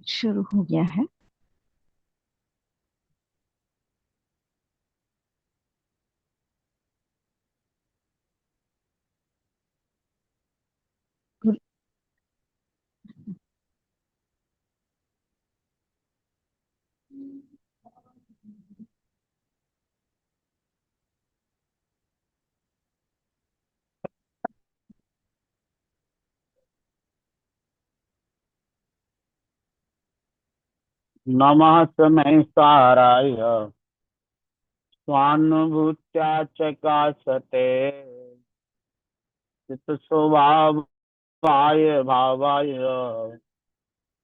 शुरू हो गया है। गुड- नमः समयसाराय स्वानुभूत्या च काशते चित्तस्वभावाय भावाय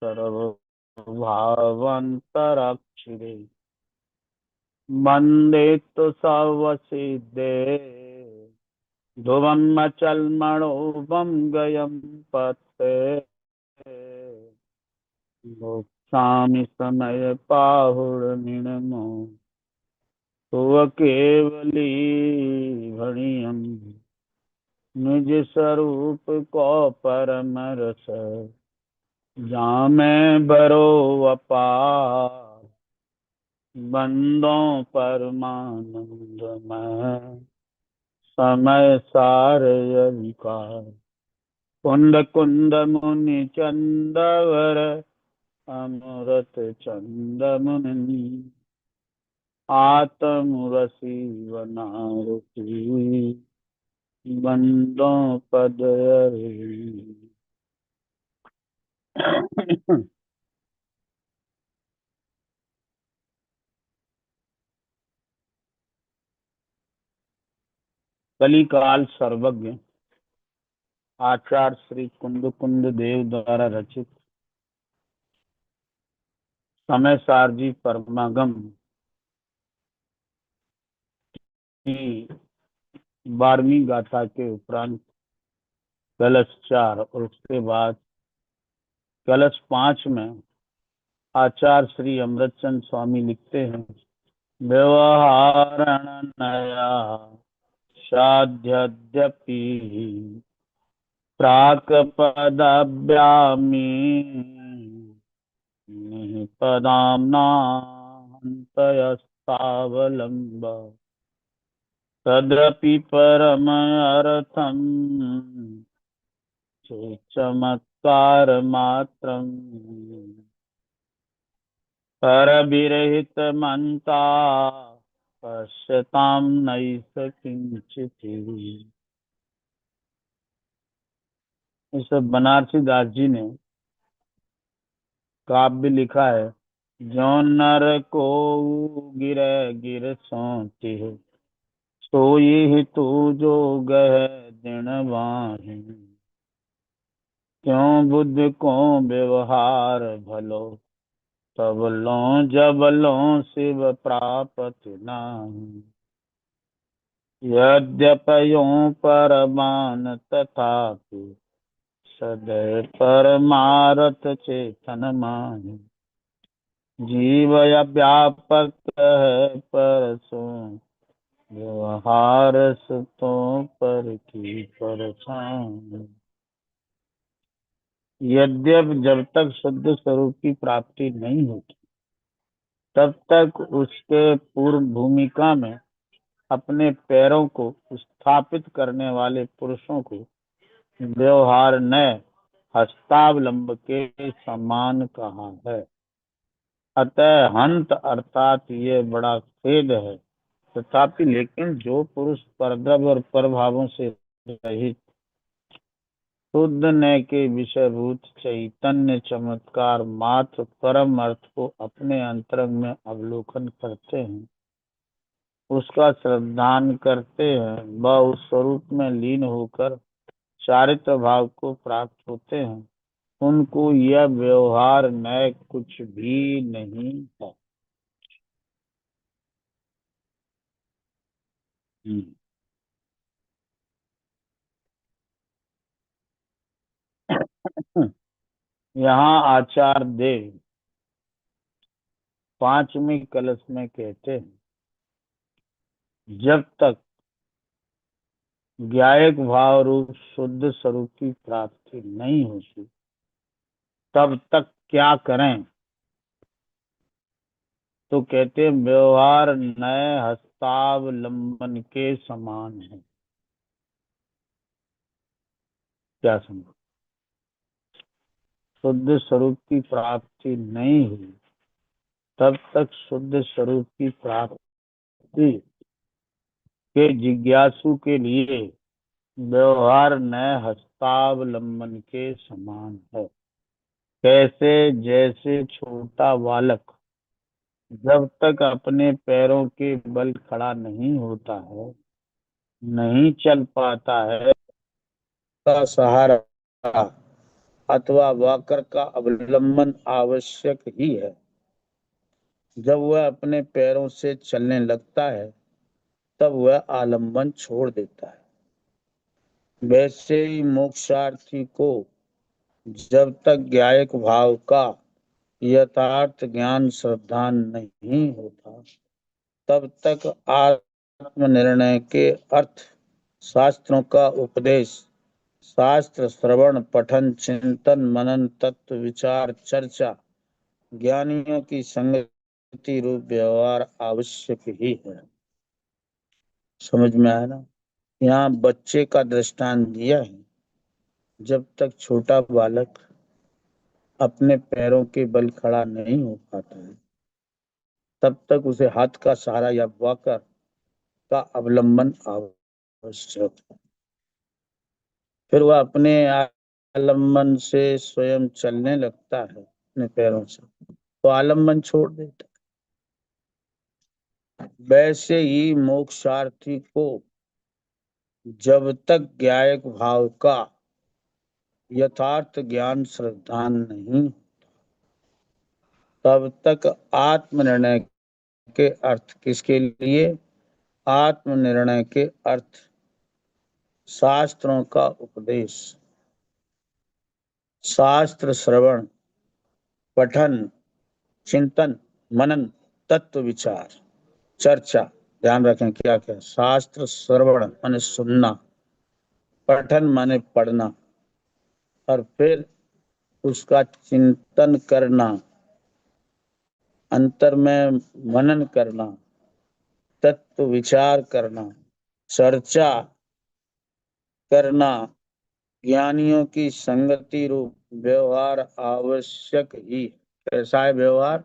सर्वभावान्तराक्षिरे वन्दे तु सर्वसिद्धे ध्रुवम् अचलमणोऽभं गयं पत्ते मोक्षामि समय पाहुर्निर्मो तो केवली भणियम् निज स्वरूप को परम रस जामे बरो अपार बंदों परमानंद में समय सार विकार कुंद कुंद मुनि चंदवर अमृत चंद मुनि आत्मरसी बनारती बंदों पद कलिकाल सर्वज्ञ आचार्य श्री कुंद कुंद देव द्वारा रचित समय सारजी परमागम की 12वीं गाथा के उपरांत कलश 4 और उसके बाद कलश 5 में आचार्य श्री अमृतचंद स्वामी लिखते हैं, व्यवहारण नया साध्यद्यपि प्राक पदाभ्यामी निपदाम्नान्तयस्तावलम्ब तदपि परमर्थम् चमत्कार मात्रम् परविरहित मनता पश्यतां नैष किंचित्। इस बनारसी दास जी ने काव्य लिखा है, जो नर को गिरे गिर सोती है सोई तू जो गह दिन वाही क्यों बुद्ध को व्यवहार भलो तब लो जब लो शिव प्राप्त नाही यद्यपयो परमान तथापि सदैव परमारथ चेतन माहि जीव व्यापक है परसो व्यवहार सुतों पर की परछाई। यद्यप जब तक शुद्ध स्वरूप की प्राप्ति नहीं होती तब तक उसके पूर्व भूमिका में अपने पैरों को स्थापित करने वाले पुरुषों को व्यवहार न हस्तावलंब के समान कहा है। अतः हंत अर्थात ये बड़ा खेद है। तथापि लेकिन जो पुरुष परद्रव्य और परभावों से रहित शुद्ध न के विषयभूत चैतन्य चमत्कार मात्र परम अर्थ को अपने अंतरंग में अवलोकन करते हैं, उसका श्रद्धान करते हैं, वह उस स्वरूप में लीन होकर चारित्र भाव को प्राप्त होते हैं, उनको यह व्यवहार न कुछ भी नहीं है। यहाँ आचार्य देव 5वें कलश में कहते हैं, जब तक ज्ञायक भाव रूप शुद्ध स्वरूप की प्राप्ति नहीं होती तब तक क्या करें। तो कहते हैं व्यवहार नए हस्तावलंबन के समान है। क्या समझ? शुद्ध स्वरूप की प्राप्ति नहीं हुई तब तक शुद्ध स्वरूप की प्राप्ति के जिज्ञासु के लिए व्यवहार नए हस्तावलंबन के समान है। कैसे? जैसे छोटा बालक जब तक अपने पैरों के बल खड़ा नहीं होता है, नहीं चल पाता है, का सहारा अथवा वॉकर का अवलंबन आवश्यक ही है। जब वह अपने पैरों से चलने लगता है तब वह आलंबन छोड़ देता है। वैसे ही मोक्षार्थी को जब तक ज्ञायक भाव का यथार्थ ज्ञान श्रद्धा नहीं होता तब तक आत्मनिर्णय के अर्थ, शास्त्रों का उपदेश, शास्त्र श्रवण पठन चिंतन मनन तत्व विचार चर्चा, ज्ञानियों की संगति रूप व्यवहार आवश्यक ही है। समझ में आया ना? यहाँ बच्चे का दृष्टांत दिया है। जब तक छोटा बालक अपने पैरों के बल खड़ा नहीं हो पाता है तब तक उसे हाथ का सहारा या वॉकर का अवलंबन आवश्यक है। फिर वह अपने आलम्बन से स्वयं चलने लगता है अपने पैरों से, तो आलम्बन छोड़ देता है। वैसे ही मोक्षार्थी को जब तक ज्ञायक भाव का यथार्थ ज्ञान श्रद्धा नहीं तब तक आत्मनिर्णय के अर्थ, किसके लिए? आत्मनिर्णय के अर्थ, शास्त्रों का उपदेश, शास्त्र श्रवण पठन चिंतन मनन तत्व विचार चर्चा। ध्यान रखें क्या क्या? शास्त्र श्रवण माने सुनना, पठन माने पढ़ना, और फिर उसका चिंतन करना, अंतर में मनन करना, तत्व विचार करना, चर्चा करना, ज्ञानियों की संगति रूप व्यवहार आवश्यक ही है। कैसा है व्यवहार?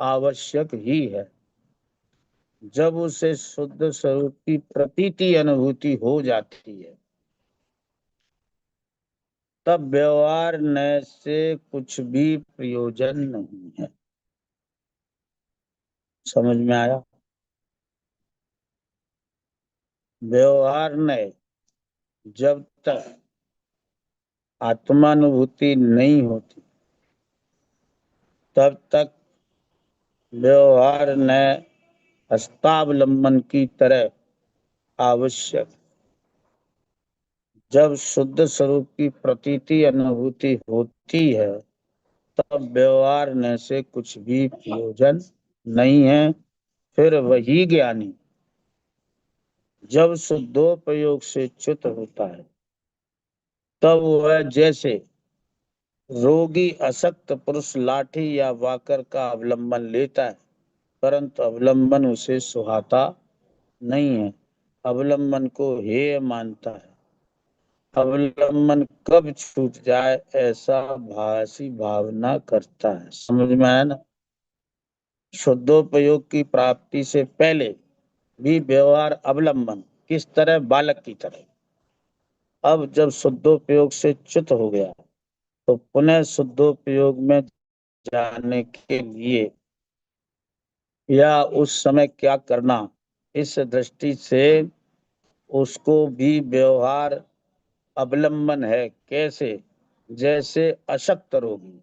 आवश्यक ही है। जब उसे शुद्ध स्वरूप की प्रतीति अनुभूति हो जाती है तब व्यवहार नए से कुछ भी प्रयोजन नहीं है। समझ में आया? व्यवहार नए जब तक आत्मानुभूति नहीं होती तब तक व्यवहार नए हस्तावलंबन की तरह आवश्यक। जब शुद्ध स्वरूप की प्रतीति अनुभूति होती है तब व्यवहार न से कुछ भी प्रयोजन नहीं है। फिर वही ज्ञानी जब शुद्धोपयोग से च्युत होता है तब वह जैसे रोगी अशक्त पुरुष लाठी या वाकर का अवलंबन लेता है परंतु अवलंबन उसे सुहाता नहीं है, अवलंबन को हेय मानता है। अवलंबन कब छूट जाए ऐसा भासी भावना करता है। समझ में आया ना? शुद्धोपयोग की प्राप्ति से पहले भी व्यवहार अवलंबन किस तरह? बालक की तरह। अब जब शुद्धोपयोग से च्युत हो गया तो पुनः शुद्धोपयोग में जाने के लिए या उस समय क्या करना, इस दृष्टि से उसको भी व्यवहार अवलंबन है। कैसे? जैसे अशक्त रोगी,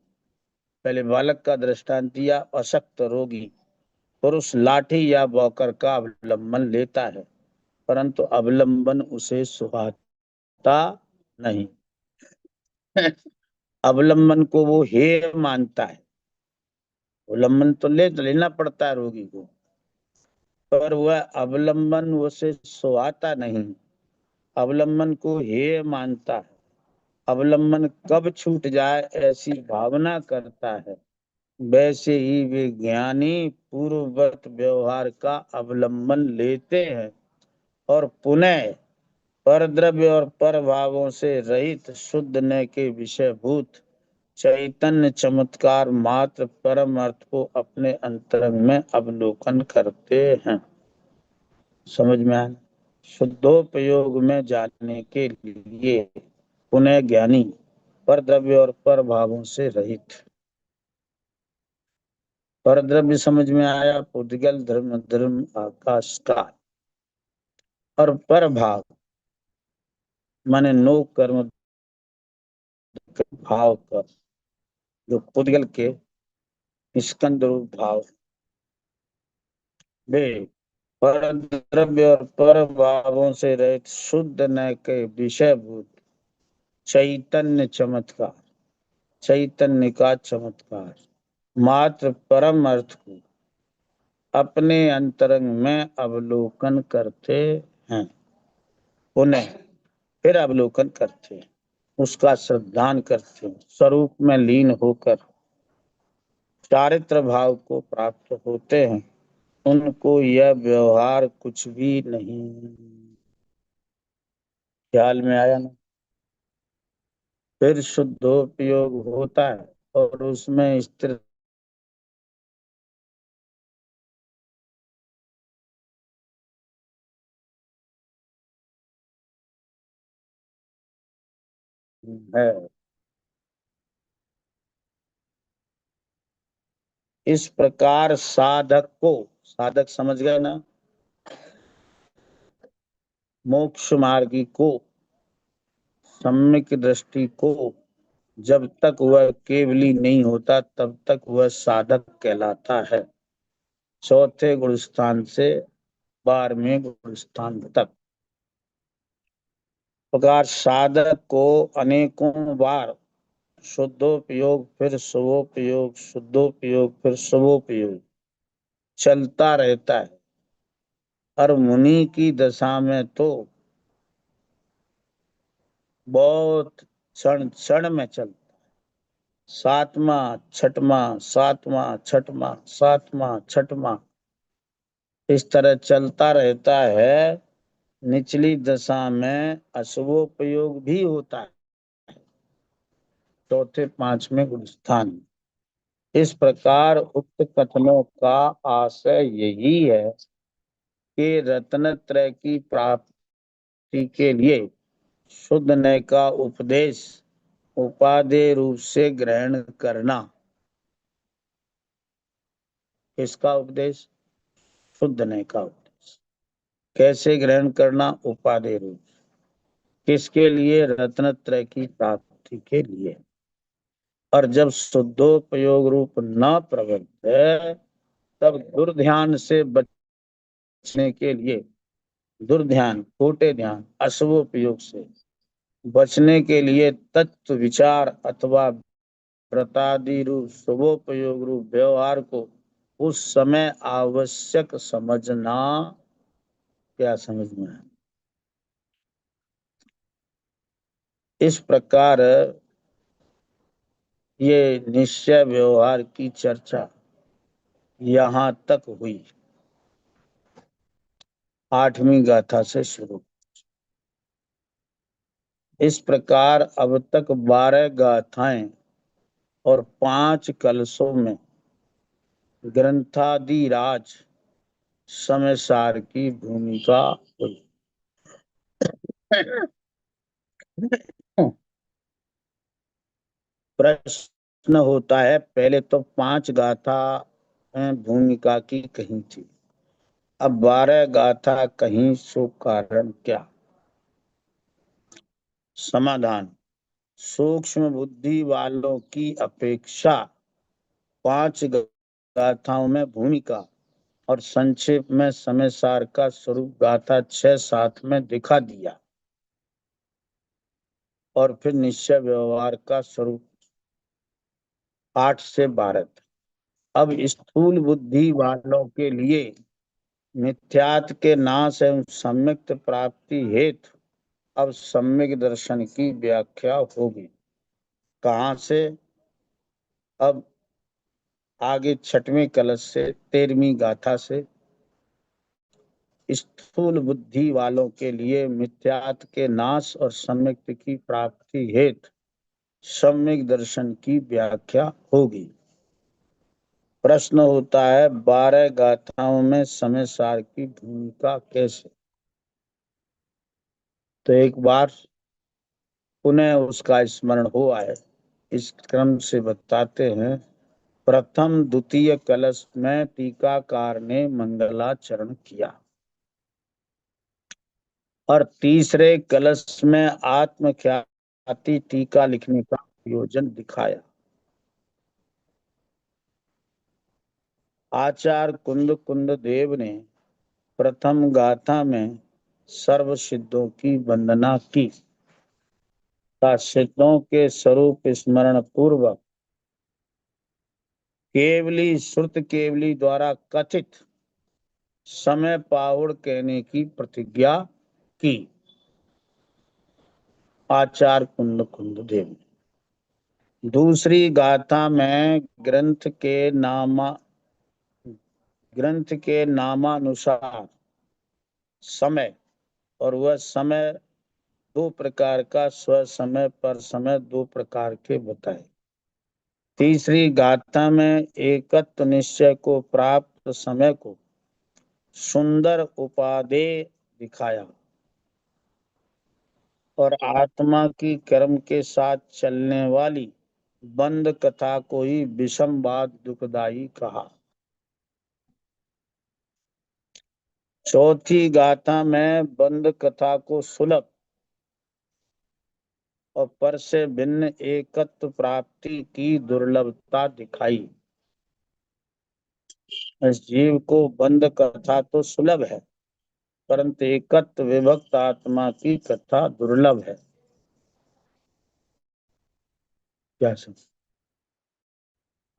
पहले बालक का दृष्टांत दिया, अशक्त रोगी पुरुष लाठी या बौकर का अवलंबन लेता है परंतु अवलंबन उसे सुहाता नहीं। अवलंबन को वो हेय मानता है। अवलंबन तो लेना पड़ता है रोगी को, पर वह अवलंबन उसे सुहाता नहीं, अवलंबन को हेय मानता है। अवलंबन कब छूट जाए ऐसी भावना करता है। वैसे ही वे ज्ञानी पूर्ववत व्यवहार का अवलंबन लेते हैं और पुनः परद्रव्य और पर भावों से रहित शुद्ध न के विषयभूत चैतन्य चमत्कार मात्र परम अर्थ को अपने अंतरंग में अवलोकन करते हैं। समझ में आया? शुद्धोपयोग में जाने के लिए पुनः ज्ञानी पर द्रव्य और पर भावों से रहित। पर द्रव्य समझ में आया, पुद्गल धर्म धर्म आकाश का, और पर भाव माने नो कर्म भाव का, जो पुद्गल के स्कंद रूप भाव वे पर द्रव्य और पर भावों से रहित शुद्ध न के विषयभूत चैतन्य चमत्कार, चैतन्य का चमत्कार मात्र परम अर्थ को अपने अंतरंग में अवलोकन करते हैं। पुनः फिर अवलोकन करते हैं, उसका श्रद्धान करते हैं, स्वरूप में लीन होकर चारित्र भाव को प्राप्त होते हैं। उनको यह व्यवहार कुछ भी नहीं। ख्याल में आया ना? फिर शुद्धोपयोग होता है और उसमें स्थिर है। इस प्रकार साधक को, साधक समझ गए ना, मोक्ष मार्गी को, सम्यक दृष्टि को, जब तक वह केवली नहीं होता तब तक वह साधक कहलाता है। चौथे गुणस्थान से 12वें गुणस्थान तक प्रकार साधक को अनेकों बार शुद्धोपयोग फिर शुभोपयोग, शुद्धोपयोग फिर शुभोपयोग चलता रहता है। और मुनि की दशा में तो बहुत क्षण क्षण में चलता, सातवां छठवां, सातवां छठवां, सातवां छठवां, इस तरह चलता रहता है। निचली दशा में अशुभोपयोग भी होता है, चौथे 5वें गुण स्थान। इस प्रकार उक्त कथनों का आशय यही है कि रत्नत्रय की प्राप्ति के लिए शुद्ध नय का उपदेश उपादेय रूप से ग्रहण करना। इसका उपदेश, शुद्ध नय का उपदेश कैसे ग्रहण करना? उपादेय रूप। किसके लिए? रत्नत्रय की प्राप्ति के लिए। और जब शुद्धोपयोग रूप न प्रवृत्त है तब दुर्ध्यान से बचने के लिए, दुर्ध्यान खोटे ध्यान अशुभोपयोग से बचने के लिए तत्व विचार अथवा व्रतादि रूप शुभोपयोग रूप व्यवहार को उस समय आवश्यक समझना। क्या समझ में है? इस प्रकार ये निश्चय व्यवहार की चर्चा यहाँ तक हुई। 8वीं गाथा से शुरू। इस प्रकार अब तक 12 गाथाएं और 5 कलशों में ग्रंथादिराज समयसार की भूमिका हुई। प्रश्न होता है, पहले तो 5 गाथा भूमिका की कहीं थी, अब 12 गाथा कहीं, सो कारण क्या? समाधान, सूक्ष्म बुद्धि वालों की अपेक्षा 5 गाथाओं में भूमिका और संक्षेप में समय सार का स्वरूप गाथा 6-7 में दिखा दिया, और फिर निश्चय व्यवहार का स्वरूप 8 से 12 तक। अब स्थूल बुद्धि वालों के लिए मिथ्यात्व के नाश एवं सम्यक प्राप्ति हेतु अब सम्यक दर्शन की व्याख्या होगी। कहाँ से? अब आगे छठवें कलश से 13वीं गाथा से, स्थूल बुद्धि वालों के लिए मिथ्यात्व के नाश और सम्यक की प्राप्ति हेतु सम्यक दर्शन की व्याख्या होगी। प्रश्न होता है 12 गाथाओं में समय सार की भूमिका कैसे। तो एक बार पुनः उसका स्मरण हुआ है, इस क्रम से बताते हैं। प्रथम द्वितीय कलश में टीकाकार ने मंगलाचरण किया और तीसरे कलश में आत्मख्याति टीका लिखने का प्रयोजन दिखाया। आचार्य कुंद कुंद देव ने प्रथम गाथा में सर्व सिद्धों की वंदना की तथा सिद्धों के स्वरूप स्मरण पूर्वक केवली श्रुत केवली द्वारा कथित समय पाहुड़ कहने की प्रतिज्ञा की। आचार्य कुंद कुंद देव। दूसरी गाथा में ग्रंथ के नामानुसार समय, और वह समय दो प्रकार का, स्व समय पर समय दो प्रकार के बताए। तीसरी गाथा में एकत्व निश्चय को प्राप्त समय को सुंदर उपादेय दिखाया और आत्मा की कर्म के साथ चलने वाली बंद कथा को ही विषमवाद दुखदाई कहा। चौथी गाथा में बंद कथा को सुलभ और पर से भिन्न एकत्व प्राप्ति की दुर्लभता दिखाई। इस जीव को बंद कथा तो सुलभ है, परंतु एकत्व विभक्त आत्मा की कथा दुर्लभ है। क्या समझ।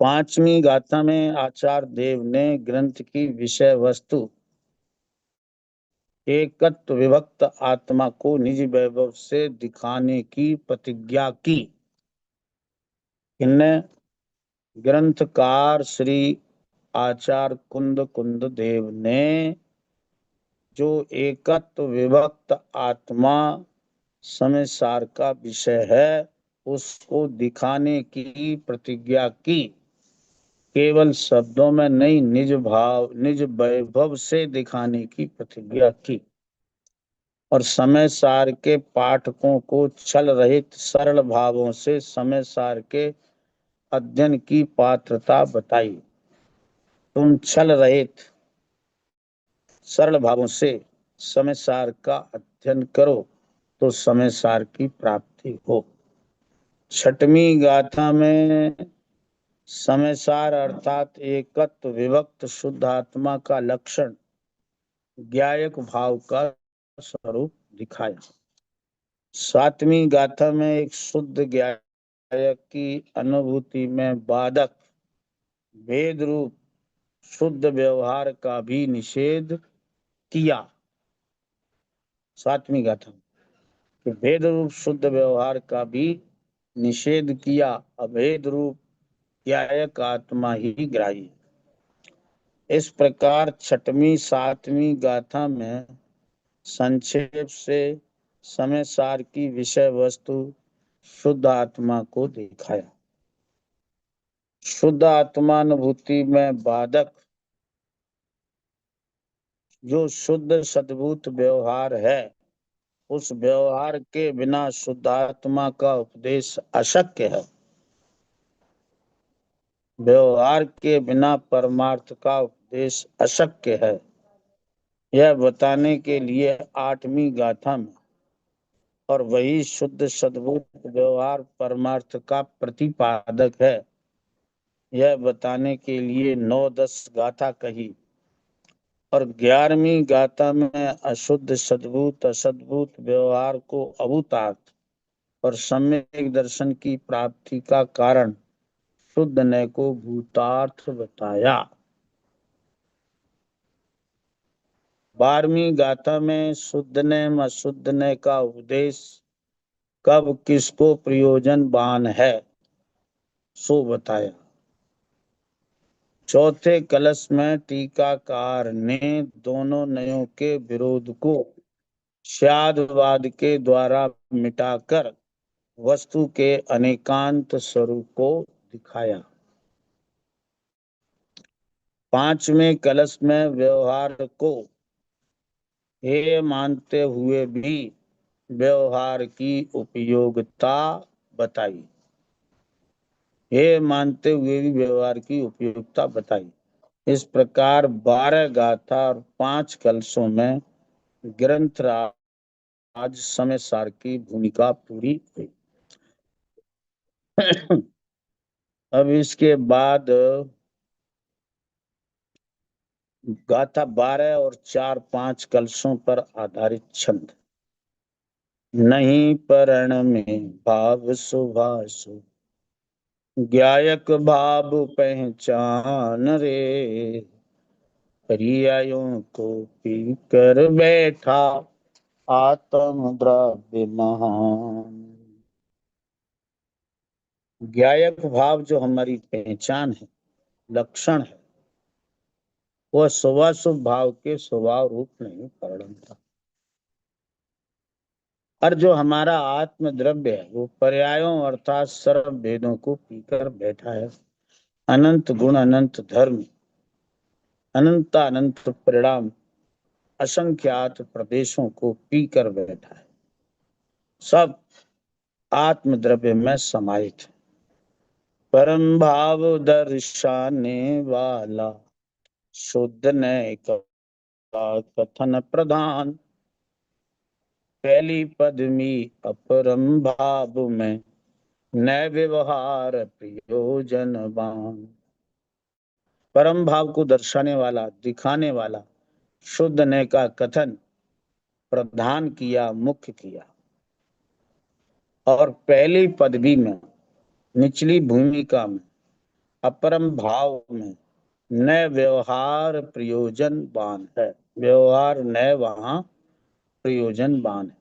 पांचवी गाथा में आचार्य देव ने ग्रंथ की विषय वस्तु एकत्व विभक्त आत्मा को निज वैभव से दिखाने की प्रतिज्ञा की। इन्हें ग्रंथकार श्री आचार्य कुंद कुंद देव ने जो एकत्व विभक्त आत्मा समय सार का विषय है उसको दिखाने की प्रतिज्ञा की। केवल शब्दों में नहीं, निज वैभव से दिखाने की प्रतिज्ञा की और समय सार के पाठकों को छल रहित सरल भावों से समय सार के अध्ययन की पात्रता बताई। तुम छल रहित सरल भावों से समय सार का अध्ययन करो तो समय सार की प्राप्ति हो। छठवीं गाथा में समय सार अर्थात एकत्व विभक्त शुद्ध आत्मा का लक्षण ज्ञायक भाव का स्वरूप दिखाया। सातवीं गाथा में एक शुद्ध ज्ञायक की अनुभूति में बाधक भेद रूप शुद्ध व्यवहार का भी निषेध किया। सातवीं गाथा में भेद रूप शुद्ध व्यवहार का भी निषेध किया। अभेद रूप ज्ञायक आत्मा ही ग्राही। इस प्रकार छठवीं सातवीं गाथा में संक्षेप से समय सार की विषय वस्तु शुद्ध आत्मा को दिखाया। शुद्ध आत्मानुभूति में बाधक जो शुद्ध सद्भूत व्यवहार है, उस व्यवहार के बिना शुद्ध आत्मा का उपदेश अशक्य है। व्यवहार के बिना परमार्थ का उपदेश अशक्य है। यह बताने के लिए आठवीं गाथा में और वही शुद्ध सद्भूत व्यवहार परमार्थ का प्रतिपादक है, यह बताने के लिए 9-10 गाथा कही और 11वीं गाथा में अशुद्ध सद्भूत असद्भूत व्यवहार को अभूतार्थ और सम्यक दर्शन की प्राप्ति का कारण शुद्ध ने को भूतार्थ बताया। 12वीं गाथा में शुद्ध ने अशुद्ध ने का उपदेश कब किसको प्रयोजन बान है सो बताया। चौथे कलश में टीकाकार ने दोनों नयों के विरोध को स्यादवाद के द्वारा मिटाकर वस्तु के अनेकांत स्वरूप को दिखाया। पांचवें कलश में व्यवहार को हेय मानते हुए भी व्यवहार की उपयोगिता बताई। हेय मानते हुए भी व्यवहार की उपयोगिता बताई। इस प्रकार 12 गाथा और 5 कलशों में ग्रंथराज समय सार की भूमिका पूरी हुई। अब इसके बाद गाथा 12 और 4-5 कलशों पर आधारित छंद। नहीं परण में भाव सुभासु गायक भाव पहचान रे, पर्यायों को पी कर बैठा आत्म द्रव्य महान। गायक भाव जो हमारी पहचान है, लक्षण है, वह शुभाशुभ भाव के स्वभाव रूप नहीं परिणमता। और जो हमारा आत्म द्रव्य है वो पर्यायों अर्थात सर्व भेदों को पीकर बैठा है। अनंत गुण, अनंत धर्म, अनंत अनंत परिणाम, असंख्यात प्रदेशों को पीकर बैठा है। सब आत्म द्रव्य में समाहित है। परम भाव दर्शाने वाला शुद्ध नय का कथन प्रधान, पहली पदमी अपरम भाव में नय व्यवहार प्रयोजनवान। परम भाव को दर्शाने वाला, दिखाने वाला शुद्ध नय का कथन प्रधान किया, मुख्य किया। और पहली पदवी में, निचली भूमिका में, अपरम भाव में नय व्यवहार प्रयोजनवान है। व्यवहार नय वहां प्रयोजनवान है।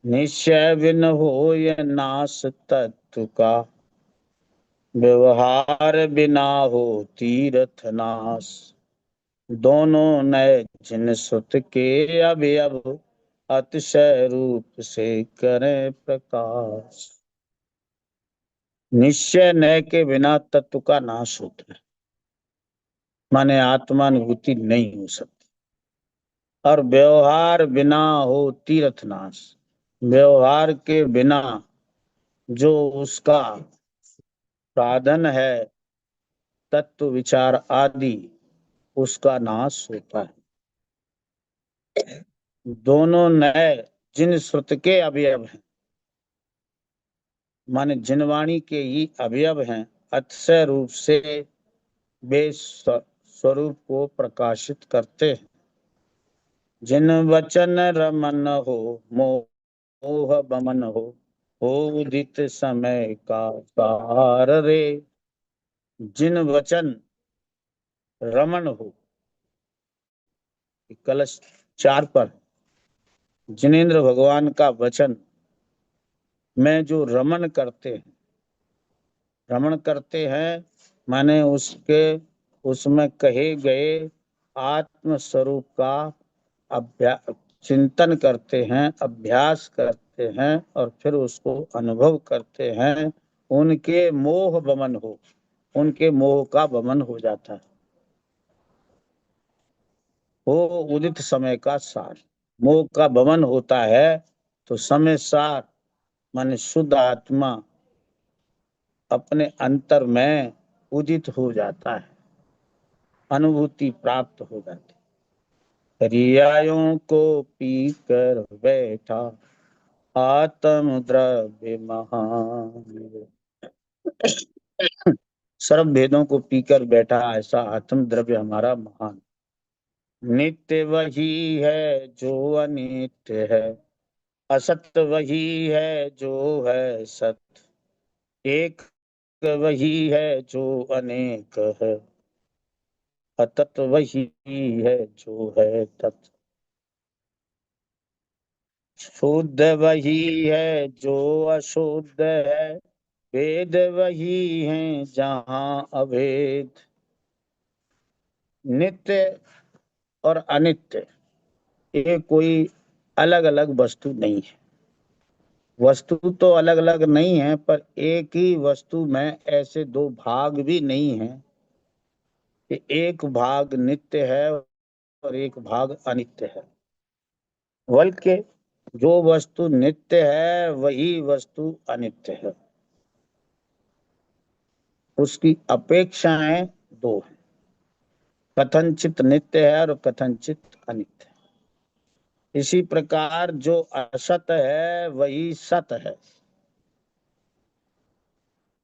निश्चय बिन होय नाश तत्व का, व्यवहार बिना हो तीर्थ नाश। दोनों नय जिन सुत के अवयव, अतिशय रूप से करें प्रकाश। निश्चय नय के बिना तत्व का नाश होता है, माने आत्मानुभूति नहीं हो सकती। और व्यवहार बिना हो तीर्थ नाश, व्यवहार के बिना जो उसका साधन है, तत्व विचार आदि, उसका नाश होता है। दोनों नय जिन श्रुत के अवयव हैं, माने जिनवाणी के ही अवयव हैं, अतिशय रूप से वे स्वरूप को प्रकाशित करते हैं। जिन वचन रमन हो मोह बमन हो उदित समय का सार रे। जिन वचन रमन हो, कलश 4 पर जिनेन्द्र भगवान का वचन में जो रमन करते हैं, रमण करते हैं माने उसमें कहे गए आत्म स्वरूप का अभ्यास चिंतन करते हैं, अभ्यास करते हैं और फिर उसको अनुभव करते हैं। उनके मोह बमन हो, उनके मोह का बमन हो जाता है। वो उदित समय का सार, मोह का बमन होता है तो समय सार माने शुद्ध आत्मा अपने अंतर में उदित हो जाता है, अनुभूति प्राप्त हो जाती है। पर्यायों को पी कर बैठा आत्म द्रव्य महान। सर्व भेदों को पीकर बैठा ऐसा आत्म द्रव्य हमारा महान। नित्य वही है जो अनित्य है, असत वही है जो है सत्य, एक वही है जो अनेक है, अतत वही है जो है तत्। शुद्ध वही है जो अशुद्ध है, वेद वही है जहाँ अभेद। नित्य और अनित्य ये कोई अलग अलग वस्तु नहीं है। वस्तु तो अलग अलग नहीं है, पर एक ही वस्तु में ऐसे दो भाग भी नहीं है कि एक भाग नित्य है और एक भाग अनित्य है। बल्कि जो वस्तु नित्य है वही वस्तु अनित्य है। उसकी अपेक्षाएं दो हैं, कथनचित नित्य है और कथनचित अनित्य है। इसी प्रकार जो असत है वही सत है,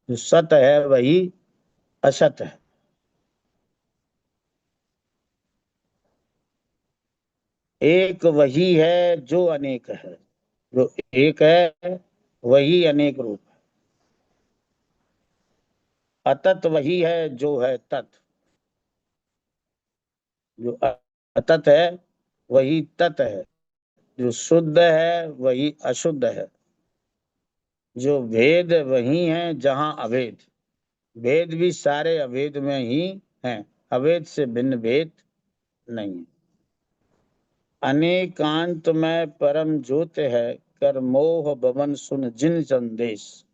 जो सत है वही असत है। एक वही है जो अनेक है, जो एक है वही अनेक रूप है। अतत वही है जो है तत्, जो अतत है वही तत् है। जो शुद्ध है वही अशुद्ध है। जो भेद वही है जहां अभेद। भेद भी सारे अभेद में ही हैं, अभेद से भिन्न भेद नहीं है। अनेकांत में परम ज्योत है, कर मोह बमन सुन जिन संदेश।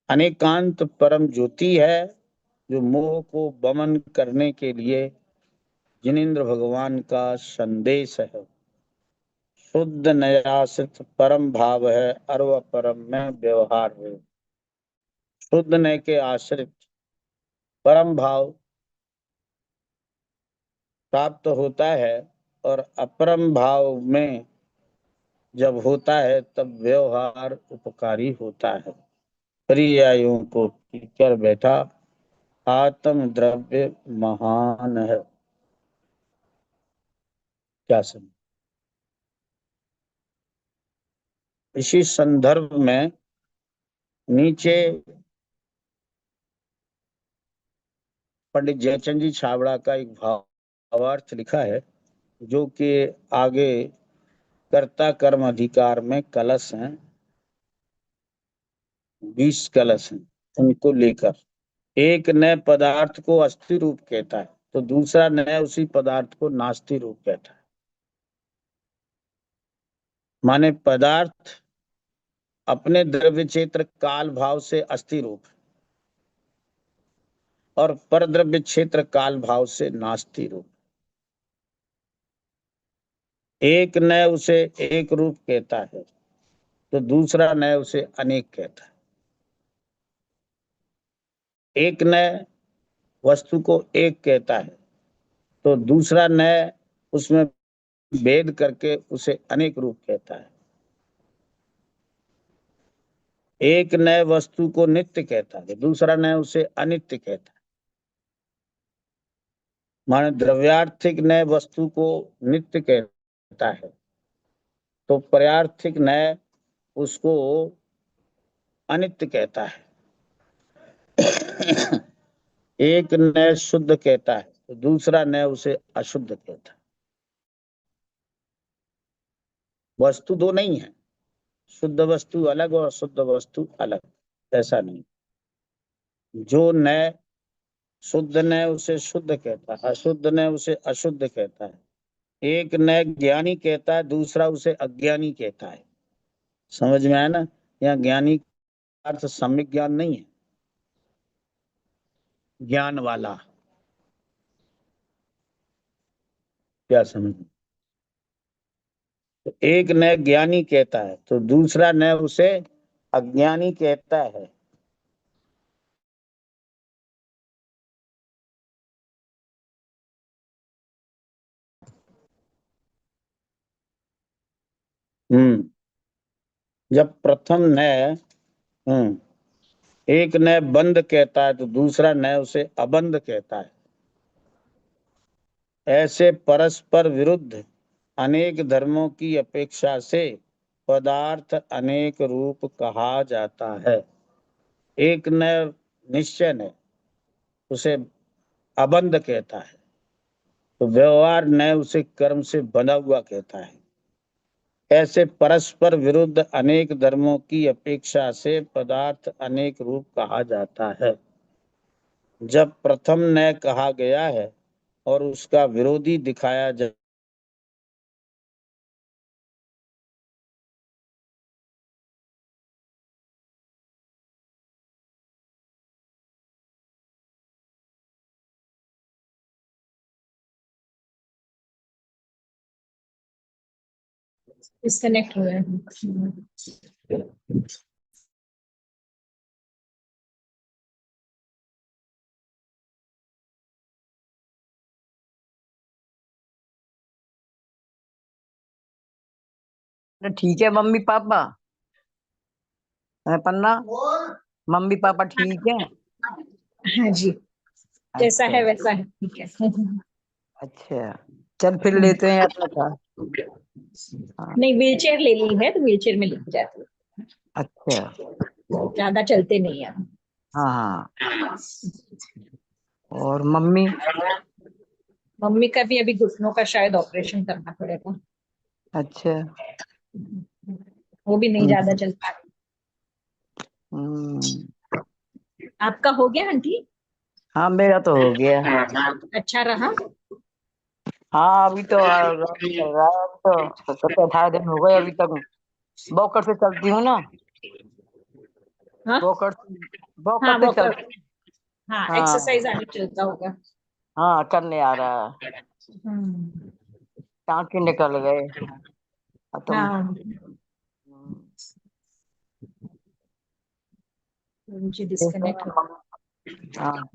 अनेकांत परम ज्योति है जो मोह को बमन करने के लिए जिनेन्द्र भगवान का संदेश है। शुद्ध नयासित परम भाव है, अर्व परम में व्यवहार है। शुद्ध नय के आश्रित परम भाव प्राप्त होता है, और अपरम भाव में जब होता है तब व्यवहार उपकारी होता है। पर्यायों को पीकर बैठा आत्म द्रव्य महान है। क्या समझ? इसी संदर्भ में नीचे पंडित जयचंद जी छाबड़ा का एक भावार्थ लिखा है, जो कि आगे कर्ता कर्म अधिकार में कलश हैं, 20 कलश हैं, उनको लेकर एक नए पदार्थ को अस्थि रूप कहता है तो दूसरा नए उसी पदार्थ को नास्ति रूप कहता है। माने पदार्थ अपने द्रव्य क्षेत्र काल भाव से अस्थि रूप और पर द्रव्य क्षेत्र काल भाव से नास्ति रूप। एक नए उसे एक रूप कहता है तो दूसरा नए उसे अनेक कहता है। एक नए वस्तु को एक कहता है तो दूसरा नए उसमें भेद करके उसे अनेक रूप कहता है। एक नए वस्तु को नित्य कहता है, दूसरा नए उसे अनित्य कहता है। माने द्रव्यार्थिक नए वस्तु को नित्य कहता है तो पर्यार्थिक नए उसको अनित्य कहता है। एक नए शुद्ध कहता है तो दूसरा नए उसे अशुद्ध कहता है। वस्तु दो नहीं है, शुद्ध वस्तु अलग और अशुद्ध वस्तु अलग, ऐसा नहीं। जो नए शुद्ध नए उसे शुद्ध कहता है, अशुद्ध नए उसे अशुद्ध कहता है। एक नए ज्ञानी कहता है, दूसरा उसे अज्ञानी कहता है। समझ में आया ना? यहाँ ज्ञानी का अर्थ सम्यक ज्ञान नहीं है, ज्ञान वाला। क्या समझ में? तो एक नए ज्ञानी कहता है तो दूसरा नए उसे अज्ञानी कहता है। हम्म जब प्रथम नए एक नए बंद कहता है तो दूसरा नए उसे अबंध कहता है। ऐसे परस्पर विरुद्ध अनेक धर्मों की अपेक्षा से पदार्थ अनेक रूप कहा जाता है। एक नए निश्चय ने उसे अबंध कहता है तो व्यवहार नए उसे कर्म से बंधा हुआ कहता है। ऐसे परस्पर विरुद्ध अनेक धर्मों की अपेक्षा से पदार्थ अनेक रूप कहा जाता है। जब प्रथम नय कहा गया है और उसका विरोधी दिखाया जा डिस्कनेक्ट हो गया। ठीक है मम्मी पापा पन्ना, मम्मी पापा ठीक है? हाँ जी, जैसा अच्छा है वैसा है, ठीक है। अच्छा, चल फिर लेते हैं अपना था। हाँ, नहीं, व्हीलचेयर ले ली है तो व्हीलचेयर में लेके जाती अच्छा, हूँ, ज्यादा चलते नहीं है। हाँ हाँ। और मम्मी? मम्मी का भी अभी घुटनों का शायद ऑपरेशन करना पड़ेगा, अच्छा। वो भी नहीं ज्यादा चल पा रही। हम्म, आपका हो गया आंटी? हाँ मेरा तो हो गया। अच्छा रहा? हाँ अभी तो आराम चल रहा है, अभी तो 17-18 दिन हो गए अभी तक। वॉकर से चलती हूँ ना, हाँ वॉकर वॉकर हाँ, से वो कर, चलती हूँ। हाँ हाँ एक्सरसाइज आगे चलता होगा। हाँ, करने आ रहा है। हम्म, टाँके निकल गए। अब तुम हाँ मुझे देखते डिस्कनेक्ट हो। हैं हाँ,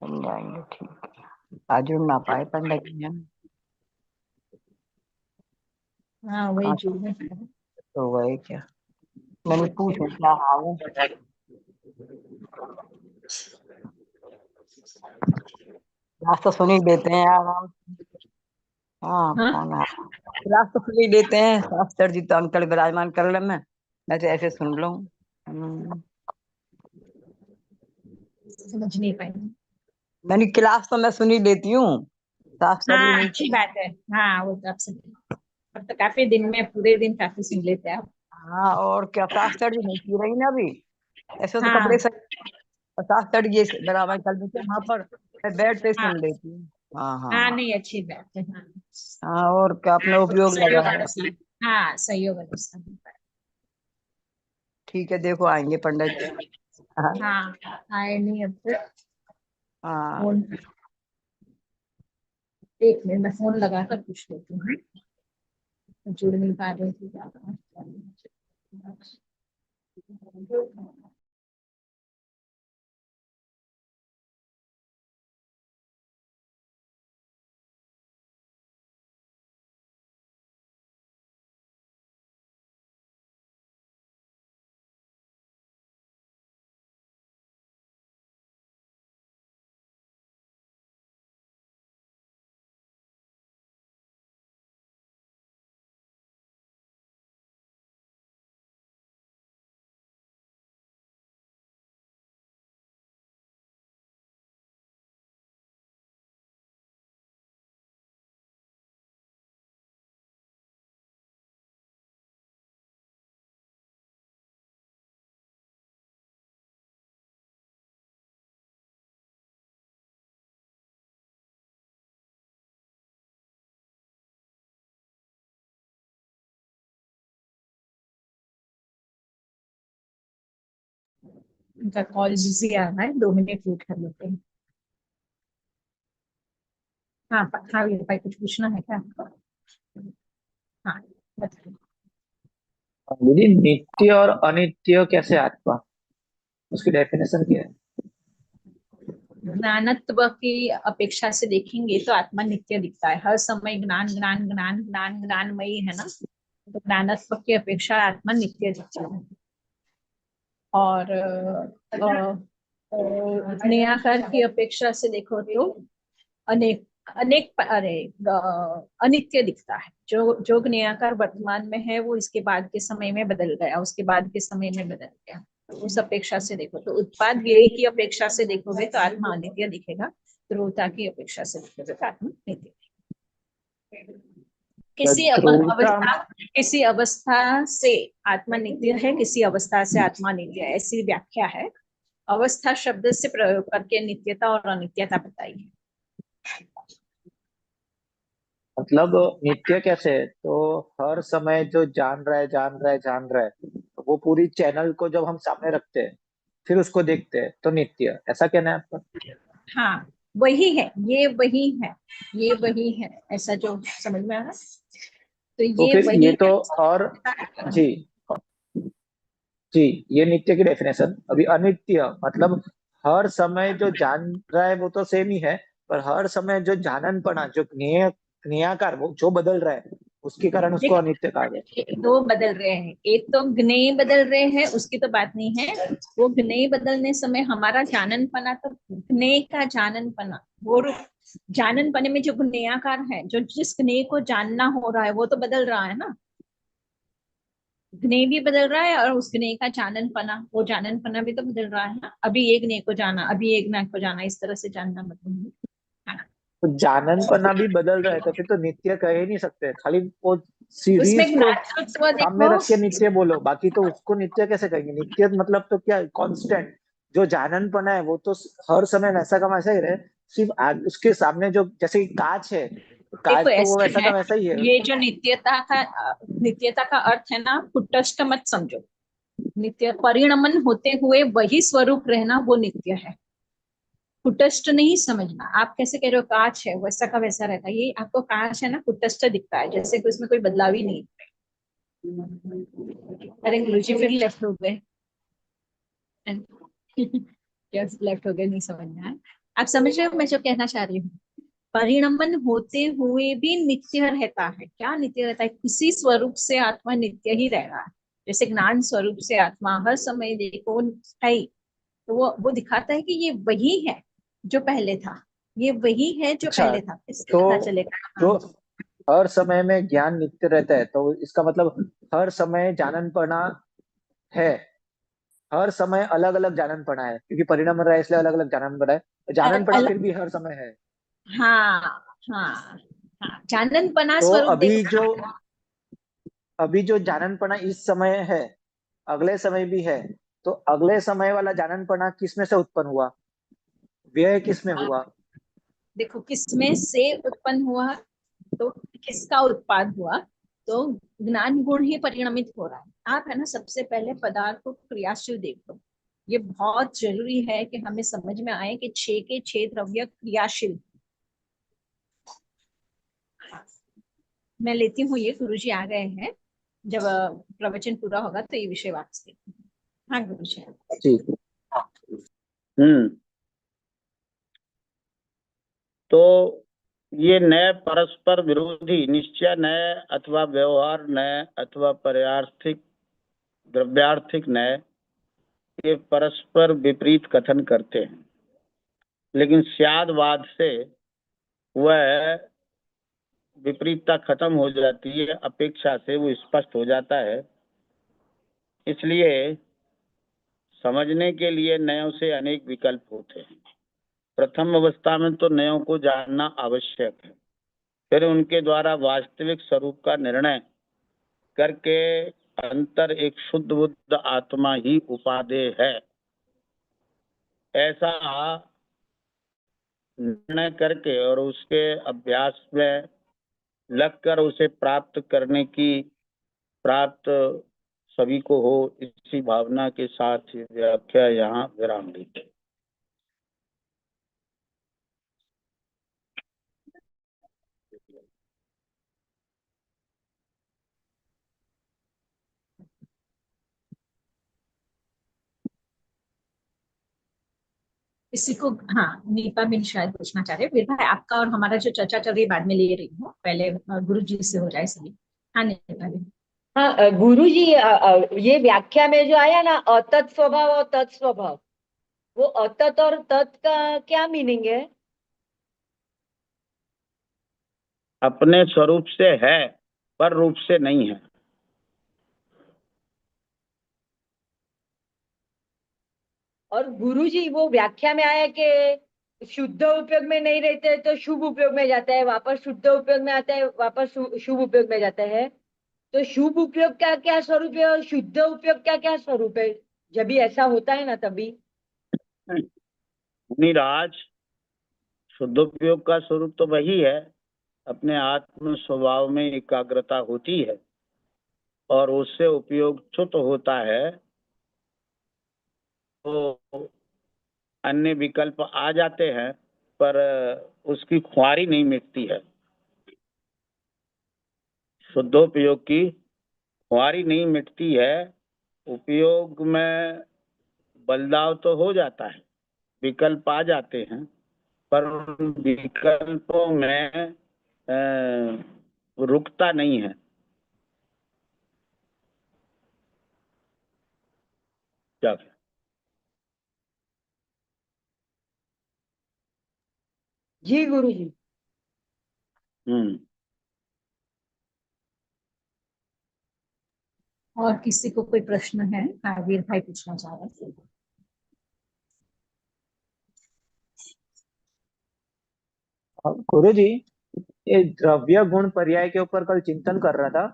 समझाएंगे ठीक है। आज जुड़ ना पाए पंडित जी हम। हाँ वही कहाँ जुड़ है। तो गए क्या? मैंने पूछा क्या हाल है। क्लास तो सुन ही लेते हैं यार हम। हाँ हाँ कौन है? क्लास तो सुन ही लेते हैं, शास्त्र जी तो अंकल विराजमान कर ले। मैं तो ऐसे सुन लूँ। समझ नहीं पाई। मैंने क्लास तो मैं सुन ही लेती हूँ, शास्त्र जी हाँ नहीं। अच्छी बात है। हाँ वो तो आप सही, अब तो काफी दिन में पूरे दिन काफी सुन लेते हैं आप। हाँ और क्या, शास्त्र जी नहीं पी रही ना अभी। ऐसे तो कपड़े हाँ सही, शास्त्र जी बराबर कर देते वहां पर, मैं बेड पे हाँ सुन लेती हूँ। हाँ हाँ, हाँ नहीं अच्छी बात है। हाँ हाँ, और क्या अपना उपयोग लगा सहयोग है। अनुसार, हाँ सहयोग अनुसार। ठीक है, देखो आएंगे पंडित जी। हाँ हाँ आए नहीं अब तक। हाँ। फोन, एक मिनट मैं फोन लगा कर पूछ लेती हूँ। जुड़ नहीं पा रही थी ज्यादा। उनका कॉल बिजी आ रहा है, 2 मिनट वेट कर लेते हैं। हाँ हाँ ये भाई कुछ पूछना है क्या आपको? हाँ बताइए। दीदी, नित्य और अनित्य कैसे आत्मा, उसकी डेफिनेशन क्या है? ज्ञानत्व की अपेक्षा से देखेंगे तो आत्मा नित्य दिखता है, हर समय ज्ञान ज्ञान ज्ञान ज्ञान ज्ञानमयी है ना, तो ज्ञानत्व की अपेक्षा आत्मा नित्य दिखती है। और निराकार की अपेक्षा से देखो तो अनेक अनेक अरे अनित्य दिखता है। जो निराकार वर्तमान में है वो इसके बाद के समय में बदल गया, उसके बाद के समय में बदल गया। तो उस अपेक्षा से देखो तो उत्पाद व्यय की अपेक्षा से देखोगे तो आत्मा अनित्य दिखेगा, ध्रुवता की अपेक्षा से देखोगे तो आत्मा नित्य। ध्रुवता। किसी अवस्था से आत्मा नित्य है, किसी अवस्था से आत्मा नित्य है, ऐसी व्याख्या है। अवस्था शब्द से प्रयोग करके नित्यता और अनित्यता बताई है। मतलब नित्य कैसे है, तो हर समय जो जान रहा है जान रहा है जान रहा है, तो वो पूरी चैनल को जब हम सामने रखते हैं फिर उसको देखते हैं तो नित्य, ऐसा कहना है आपका? हाँ, वही है, ये वही है, ये वही है, ऐसा जो समझ में आ रहा है? तो तो ये फिर ये वही तो, है। और जी जी, ये नित्य की डेफिनेशन। अभी अनित्य मतलब हर समय जो जान रहा है वो तो सेम ही है, पर हर समय जो जाननपना, जो ज्ञेयाकार, वो जो बदल रहा है उसके कारण उसको देखो, अनित्य कहा गया। दो बदल रहे हैं, एक तो ज्ञेय बदल रहे हैं, उसकी तो बात नहीं है। वो ज्ञेय बदलने समय हमारा जाननपना, तो ज्ञेय का जाननपना, वो जाननपने में जो ज्ञेयाकार है, जो जिस ज्ञेय को जानना हो रहा है, वो तो बदल रहा है ना। ज्ञेय भी बदल रहा है और उस ज्ञेय का जाननपना, वो जाननपना भी तो बदल रहा है ना। अभी एक ज्ञेय को जाना, अभी एक ज्ञान को जाना, इस तरह से जानना मतलब है ना। तो जाननपना भी बदल रहा है तो फिर तो नित्य कह ही नहीं सकते, खाली वो उसमें सीरीज को ज्ञातृत्व सामने देखो। रख के नित्य बोलो, बाकी तो उसको नित्य कैसे कहेंगे? नित्य मतलब तो क्या, कांस्टेंट। जो जाननपना है वो तो हर समय वैसा का वैसा ही रहे, सिर्फ उसके सामने जो, जैसे कि कांच है, तो देखो कांच तो वो ऐसे वैसा का है, वैसा ही है। ये जो नित्यता का अर्थ है ना, कुटस्थ मत समझो। नित्य परिणमन होते हुए वही स्वरूप रहना, वो नित्य है। कुटस्थ नहीं समझना। आप कैसे कह रहे हो कांच है वैसा का वैसा रहता है, ये आपको कांच है ना, कुटस्थ दिखता है, जैसे कि उसमें कोई बदलाव ही नहीं। अरे गुरुजी फिर लेफ्ट हो गए। यस, लेफ्ट हो गए, नहीं समझ में आया। आप समझ रहे हो मैं जो कहना चाह रही हूँ? परिणमन होते हुए भी नित्य रहता है। क्या नित्य रहता है? किसी स्वरूप से आत्मा नित्य ही रह रहा है। जैसे ज्ञान स्वरूप से आत्मा हर समय देखो है ही। तो वो दिखाता है कि ये वही है जो पहले था, ये वही है जो अच्छा, पहले था, इससे तो पता चलेगा। जो हाँ। हर समय में ज्ञान नित्य रहता है तो इसका मतलब हर समय जाननपना है, हर समय अलग अलग जाननपना है, क्योंकि परिणाम रहा है इसलिए अलग अलग जाननपना है, जाननपना फिर भी हर समय है। हाँ हाँ हाँ, जाननपना तो स्वरूप अभी जो, देखो। अभी जो जाननपना इस समय है, अगले समय भी है, तो अगले समय वाला जाननपना किस में से उत्पन्न हुआ, व्यय किस में हुआ? देखो किसमें से उत्पन्न हुआ, तो किसका उत्पाद हुआ, तो ज्ञान गुण ही परिणमित हो रहा है। आप है ना, सबसे पहले पदार्थ को क्रियाशील देखो। ये बहुत जरूरी है कि हमें समझ में आए कि छह के छह द्रव्य क्रियाशील। मैं लेती हूँ, ये गुरुजी आ गए हैं। जब प्रवचन पूरा होगा तो ये विषय वापस लेती हूँ। हाँ गुरुजी। जी। हम्म। तो ये नए परस्पर विरोधी निश्चय, नए अथवा व्यवहार, नए अथवा पर्यार्थिक द्रव्यार्थिक नए, ये परस्पर विपरीत कथन करते हैं, लेकिन स्यादवाद से वह विपरीतता खत्म हो जाती है, अपेक्षा से वो स्पष्ट हो जाता है। इसलिए समझने के लिए नयों से अनेक विकल्प होते हैं। प्रथम अवस्था में तो नयों को जानना आवश्यक है, फिर उनके द्वारा वास्तविक स्वरूप का निर्णय करके अंतर एक शुद्ध बुद्ध आत्मा ही उपादेय है, ऐसा निर्णय करके और उसके अभ्यास में लगकर उसे प्राप्त करने की प्राप्त सभी को हो, इसी भावना के साथ ये व्याख्या यहाँ विराम देते। किसी को, हाँ, नीपा बिन शायद पूछना चाह रहे हैं। वीर भाई, आपका और हमारा जो चर्चा चल रही है बाद में ले रही हूँ, पहले गुरु जी से हो जाए इसलिए। हाँ नीपा बिन। हाँ गुरु जी, ये व्याख्या में जो आया ना, अतत स्वभाव और तत्स्वभाव, वो अतत और तत् का क्या मीनिंग है? अपने स्वरूप से है पर रूप से नहीं है। और गुरु जी, वो व्याख्या में आया कि शुद्ध उपयोग में नहीं रहते तो शुभ उपयोग में जाता है, वापस शुद्ध उपयोग में आता है, वापस शुभ उपयोग में जाता है। तो शुभ उपयोग का क्या स्वरूप है और शुद्ध उपयोग का क्या स्वरूप है? जब भी ऐसा होता है ना तभी। मुनिराज, शुद्ध उपयोग का स्वरूप तो वही है, अपने आत्म स्वभाव में एकाग्रता होती है और उससे उपयोग च्युत होता है तो अन्य विकल्प आ जाते हैं, पर उसकी ख्वारी नहीं मिटती है। शुद्धोपयोग की ख्वारी नहीं मिटती है। उपयोग में बदलाव तो हो जाता है, विकल्प आ जाते हैं, पर उन विकल्पों में रुकता नहीं है। क्या? जी गुरु जी। हम्म। और किसी को कोई प्रश्न है? वीर भाई पूछना चाह रहे थे। गुरु जी, ये द्रव्य गुण पर्याय के ऊपर कल चिंतन कर रहा था,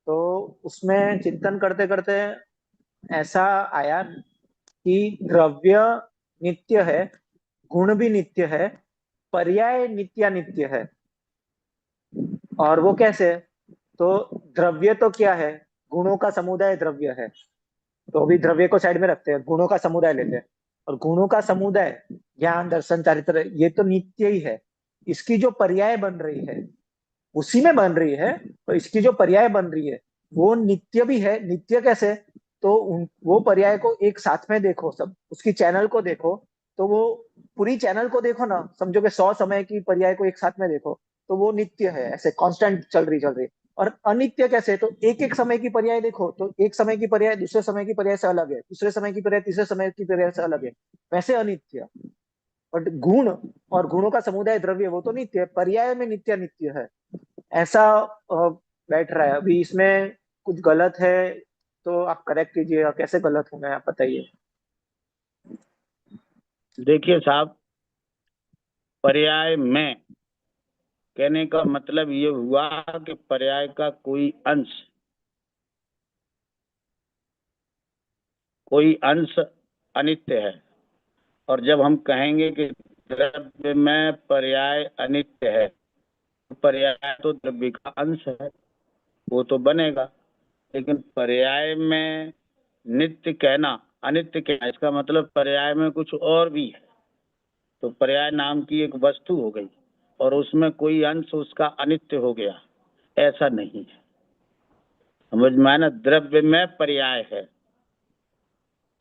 तो उसमें चिंतन करते करते ऐसा आया कि द्रव्य नित्य है, गुण भी नित्य है, पर्याय नित्यानित्य है। और वो कैसे? तो द्रव्य तो क्या है? गुणों का समुदाय द्रव्य है। तो अभी द्रव्य को साइड में रखते हैं, गुणों का समुदाय लेते हैं। और गुणों का समुदाय ज्ञान दर्शन चारित्र ये तो नित्य ही है। इसकी जो पर्याय बन रही है उसी में बन रही है, तो इसकी जो पर्याय बन रही है वो नित्य भी है। नित्य कैसे? तो वो पर्याय को एक साथ में देखो, सब उसकी चैनल को देखो, तो वो पूरी चैनल को देखो ना, समझो कि 100 समय की पर्याय को एक साथ में देखो, तो वो नित्य है, ऐसे कांस्टेंट चल रही। और अनित्य कैसे? तो एक एक समय की पर्याय देखो, तो एक समय की पर्याय दूसरे समय की पर्याय से अलग है, दूसरे समय की पर्याय तीसरे समय की पर्याय से अलग है, वैसे अनित्य। बट गुण और गुणों का समुदाय द्रव्य वो तो नित्य है, पर्याय में नित्य नित्य है, ऐसा बैठ रहा है। अभी इसमें कुछ गलत है तो आप करेक्ट कीजिए, कैसे गलत होंगे आप बताइए। देखिए साहब, पर्याय में कहने का मतलब ये हुआ कि पर्याय का कोई अंश अनित्य है। और जब हम कहेंगे कि द्रव्य में पर्याय अनित्य है, तो पर्याय तो द्रव्य का अंश है, वो तो बनेगा। लेकिन पर्याय में नित्य कहना, अनित्य कहना, इसका मतलब पर्याय में कुछ और भी है। तो पर्याय नाम की एक वस्तु हो गई और उसमें कोई अंश उसका अनित्य हो गया, ऐसा नहीं है। समझ में आया ना? द्रव्य में पर्याय है।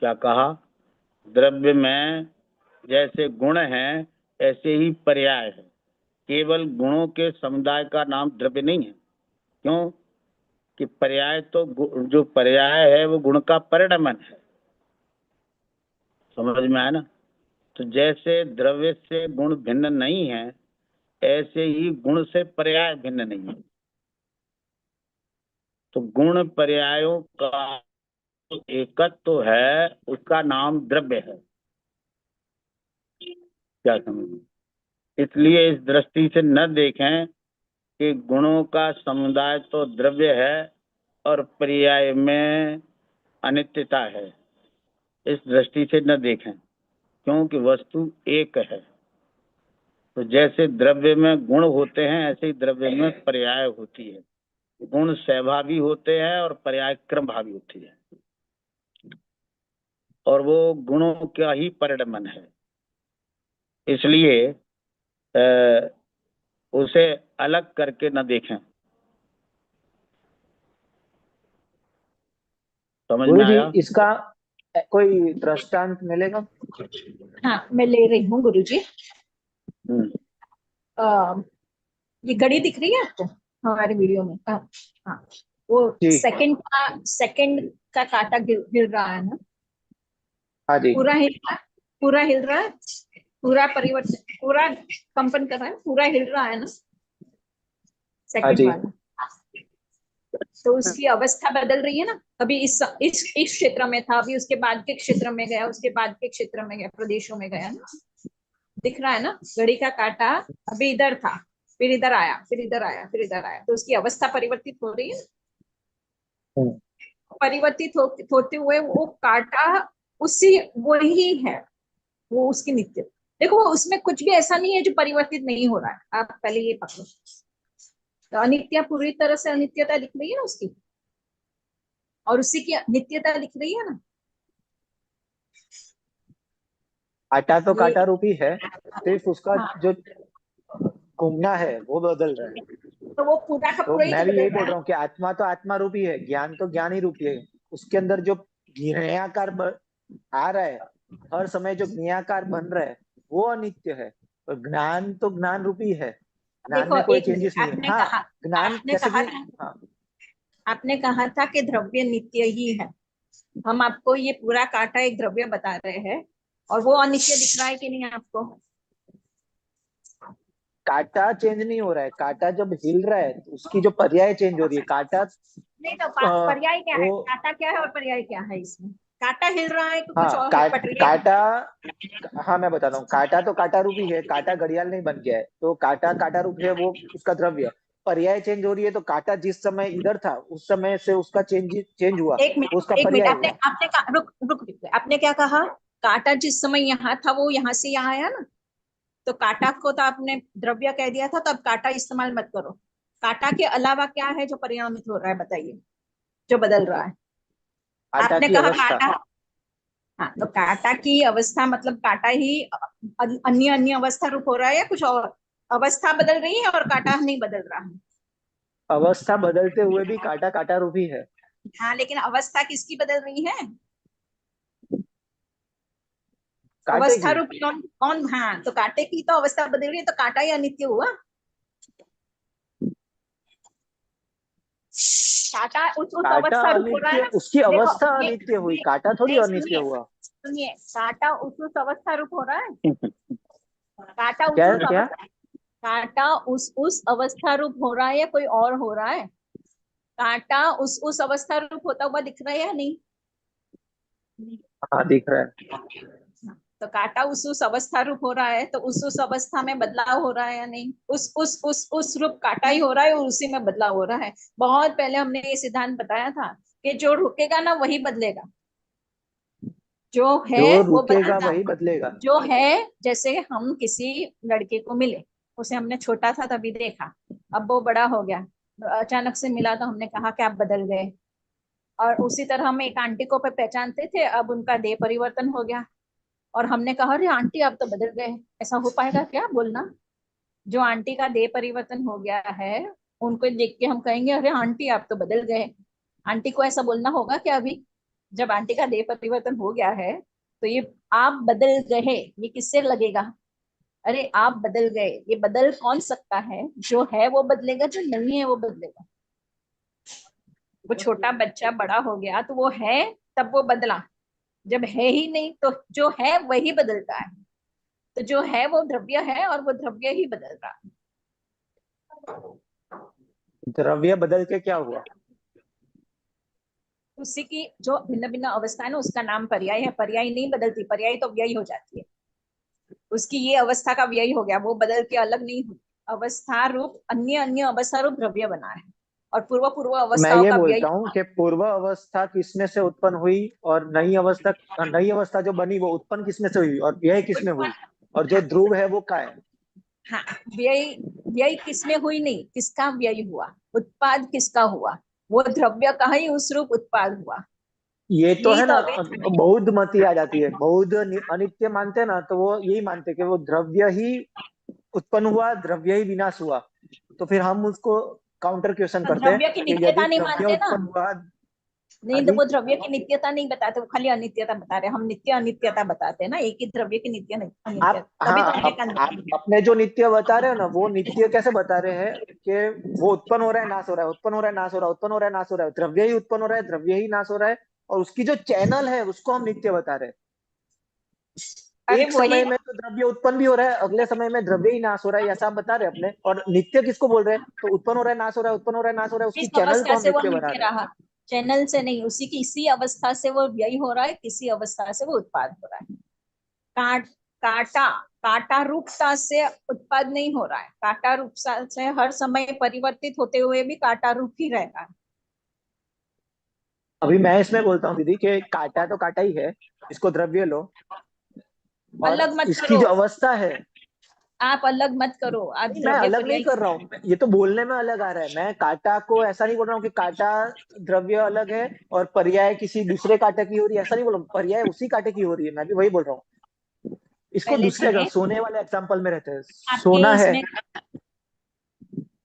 क्या कहा? द्रव्य में जैसे गुण है ऐसे ही पर्याय है। केवल गुणों के समुदाय का नाम द्रव्य नहीं है। क्यों? कि पर्याय तो जो पर्याय है वो गुण का परिणमन है। समझ में आया ना? तो जैसे द्रव्य से गुण भिन्न नहीं है, ऐसे ही गुण से पर्याय भिन्न नहीं है। तो गुण पर्यायों का एकत्व तो है, उसका नाम द्रव्य है। क्या समझ? इसलिए इस दृष्टि से न देखें कि गुणों का समुदाय तो द्रव्य है और पर्याय में अनित्यता है। इस दृष्टि से न देखें, क्योंकि वस्तु एक है। तो जैसे द्रव्य में गुण होते हैं, ऐसे ही द्रव्य में पर्याय होती है। गुण सहभागी होते हैं और पर्याय क्रम भावी होती है, और वो गुणों का ही परिणमन है। इसलिए उसे अलग करके न देखें। समझ में गुरु जी, आया? इसका कोई दृष्टांत मिलेगा? हाँ, मैं ले रही हूँ गुरु जी। हम्म। ये घड़ी दिख रही है आपको हमारे वीडियो में? हाँ, वो जी। सेकंड का कांटा गिर रहा है ना? हाँ जी। पूरा हिल रहा है, पूरा परिवर्तन, पूरा कंपन कर रहा है, पूरा हिल रहा है ना हाँ सेकंड जी। वाला? तो उसकी अवस्था बदल रही है ना। अभी इस क्षेत्र में था, अभी उसके बाद के क्षेत्र में गया, उसके बाद के क्षेत्र में गया, प्रदेशों में गया ना। दिख रहा है ना? घड़ी का कांटा अभी इधर था, फिर इधर आया, फिर इधर आया, फिर इधर आया, तो उसकी अवस्था परिवर्तित हो रही है। हम्म। परिवर्तित होते हुए वो कांटा उसी वही है, वो उसकी नित्य। देखो उसमें कुछ भी ऐसा नहीं है जो परिवर्तित नहीं हो रहा है। आप पहले ये पकड़ो, तो अनित्य पूरी तरह से अनित्यता दिख रही है ना उसकी, और उसी की नित्यता दिख रही है ना। काटा तो ये काटा रूपी है, सिर्फ उसका हाँ, जो घूमना है वो बदल रहा है। तो वो पूरा का तो पूरा ही मैं तो भी बदल यही रहा बोल है। रहा हूँ कि आत्मा तो आत्मा रूपी है, ज्ञान तो ज्ञान ही रूपी है। उसके अंदर जो ज्ञेयाकार आ रहा है, हर समय जो ज्ञेयाकार बन रहा है वो अनित्य है, और ज्ञान तो ज्ञान रूपी है। ज्ञान देखो में कोई एक मिनट, चेंजेस नहीं है। हाँ, ज्ञान आपने जैसे कहा कि, था हाँ, आपने कहा था कि द्रव्य नित्य ही है। हम आपको ये पूरा कांटा एक द्रव्य बता रहे हैं, और वो अनित्य दिख रहा है कि नहीं आपको? काटा चेंज नहीं हो रहा है। काटा जब हिल रहा है तो उसकी जो पर्याय चेंज हो रही है। काटा नहीं तो अ, पर्याय क्या है, वो, कांटा क्या है और पर्याय क्या है इसमें? कांटा हिल रहा है तो कुछ हाँ, और है, पर्याय क्या काटा, हाँ मैं बताता हूँ। काटा तो काटा रूपी है, काटा घड़ियाल नहीं बन गया है, तो काटा काटा रूप है, वो उसका द्रव्य। पर्याय चेंज हो रही है, तो काटा जिस समय इधर था उस समय से उसका चेंज चेंज हुआ, है? एक वो उसका मिनट, एक मिनट, पर्याय आपने हुआ। आपने कहा, रुक रुक रुक, आपने क्या कहा? कांटा जिस समय यहाँ था वो यहाँ से यहाँ आया ना, तो कांटा को तो आपने द्रव्य कह दिया था, तो अब कांटा इस्तेमाल मत करो। कांटा के अलावा क्या है जो परिणामित हो रहा है, बताइए, जो बदल रहा है? काटा आपने की कहा अवस्था। कांटा। हाँ, तो कांटा की अवस्था मतलब कांटा ही अन्य अन्य अवस्था रूप हो रहा है या कुछ और? अवस्था बदल रही है और कांटा नहीं बदल रहा है। अवस्था बदलते हुए भी काटा काटा रूपी है। हाँ, लेकिन अवस्था किसकी बदल रही है? काटे अवस्था की। रूप कौन कौन? हाँ, तो कांटे की तो अवस्था बदल रही है, तो कांटा ही अनित्य हुआ। कांटा उस काटा अवस्था रूप हो रहा है अनित्य, ना। उसकी देखो अवस्था ये अनित्य हुई, ये काटा थोड़ी नहीं, अनित्य सुनिए हुआ। सुनिए, कांटा उस अवस्था रूप हो रहा है। कांटा क्या उस क्या? अवस्था, कांटा उस अवस्था रूप हो रहा है या कोई और हो रहा है? कांटा उस अवस्था रूप होता हुआ दिख रहा है या नहीं? हाँ, दिख रहा है। तो कांटा उस अवस्था रूप हो रहा है, तो उस अवस्था में बदलाव हो रहा है या नहीं? उस रूप कांटा ही हो रहा है और उसी में बदलाव हो रहा है। बहुत पहले हमने ये सिद्धांत बताया था कि जो रुकेगा ना वही बदलेगा, जो है जो वो रुकेगा बदलता। वही बदलेगा। जो है, जैसे हम किसी लड़के को मिले, उसे हमने छोटा था तभी देखा, अब वो बड़ा हो गया, अचानक से मिला तो हमने कहा कि आप बदल गए। और उसी तरह हम एक आंटी को पहचानते थे, अब उनका देह परिवर्तन हो गया, और हमने कहा अरे आंटी आप तो बदल गए। ऐसा हो पाएगा क्या बोलना? जो आंटी का देह परिवर्तन हो गया है, उनको देख के हम कहेंगे अरे आंटी आप तो बदल गए? आंटी को ऐसा बोलना होगा क्या अभी, जब आंटी का देह परिवर्तन हो गया है? तो ये आप बदल गए, ये किससे लगेगा? अरे आप बदल गए, ये बदल कौन सकता है? जो है वो बदलेगा, जो नहीं है वो बदलेगा। वो छोटा बच्चा बड़ा हो गया तो वो है, तब वो बदला। जब है ही नहीं तो जो है वही बदलता है। तो जो है वो द्रव्य है और वो द्रव्य ही बदल रहा है। द्रव्य बदल के क्या हुआ? उसी की जो भिन्न भिन्न अवस्था है ना, उसका नाम पर्याय है। पर्याय नहीं बदलती, पर्याय तो व्यय हो जाती है। उसकी ये अवस्था का व्यय हो गया, वो बदल के अलग नहीं हुई। अवस्था रूप अन्य अन्य अवस्था रूप द्रव्य बना है, और पूर्व पूर्व मैं अवस्थाओं ये का व्यय। बोलता हूँ कि पूर्व अवस्था किसमें से उत्पन्न हुई, और नई अवस्था जो बनी वो उत्पन्न किसमें से हुई, और यह किसमें हुई, और जो हाँ, ध्रुव है वो क्या है? हाँ, व्यय, व्यय किसमें हुई नहीं, किसका व्यय हुआ? उत्पाद किसका हुआ? वो द्रव्य का ही उस रूप उत्पाद हुआ। ये तो यही है तो ना, अभी। बौद्ध मती आ जाती है। बौद्ध अनित्य मानते हैं ना, तो वो यही मानते हैं कि वो द्रव्य ही उत्पन्न हुआ, द्रव्य ही विनाश हुआ। तो फिर हम उसको काउंटर क्वेश्चन तो करते हैं द्रव्य की कि यदि नित्यता नहीं द्रव्य मानते ना। उत्पन्न हुआ। हाँ नहीं तो जी। वो द्रव्य की नित्यता नहीं बताते, वो खाली अनित्यता बता रहे हैं। हम नित्य अनित्यता बताते हैं ना, एक ही द्रव्य की नित्य आप, अनित्यता, तभी तो हाँ, हमने कहा। आप अपने जो नित्य बता रहे हो ना, वो नित्य कैसे बता रहे हैं कि वो उत्पन्न हो रहा है, नाश हो रहा है, उत्पन्न हो रहा है, नाश हो रहा है, उत्पन्न हो रहा है, नाश हो रहा है, द्रव्य ही उत्पन्न हो रहा है, द्रव्य ही नाश हो रहा है, और उसकी जो चैनल है उसको हम नित्य बता रहे हैं। अरे एक वही, समय में तो द्रव्य उत्पन्न भी हो रहा है, अगले समय में द्रव्य ही नाश हो रहा है, ऐसा आप बता रहे हैं अपने। और नित्य किसको बोल रहे हैं? तो उत्पन्न हो रहा है, नाश हो रहा है, उत्पन्न हो रहा है, नाश हो रहा है, उसकी किस चैनल को अवस्था हम से वो नित्य बना नित्य रहे हैं। रहा? चैनल से नहीं, उसी की इसी अवस्था से वो व्यय हो रहा है, किसी अवस्था से वो उत्पाद हो रहा है। काट काटा काटा रूपता से उत्पाद नहीं हो रहा है, काटा रूप से हर समय परिवर्तित होते हुए भी काटा रूप ही रहेगा। अभी मैं इसमें बोलता हूँ दीदी कि काटा तो काटा ही है, इसको द्रव्य लो, और अलग मत इसकी करो। जो अवस्था है, आप अलग मत करो, आप नहीं, मैं द्रव्य अलग नहीं पर्याय। कर रहा हूँ, ये तो बोलने में अलग आ रहा है। मैं कांटा को ऐसा नहीं बोल रहा हूँ कि कांटा द्रव्य अलग है और पर्याय किसी दूसरे कांटे की हो रही है, ऐसा नहीं बोल रहा हूँ। पर्याय उसी कांटे की हो रही है, मैं भी वही बोल रहा हूँ। इसको पहले दूसरे सुनिए, सोने वाले एग्जाम्पल में रहते हैं, आपके सोना है। इसमें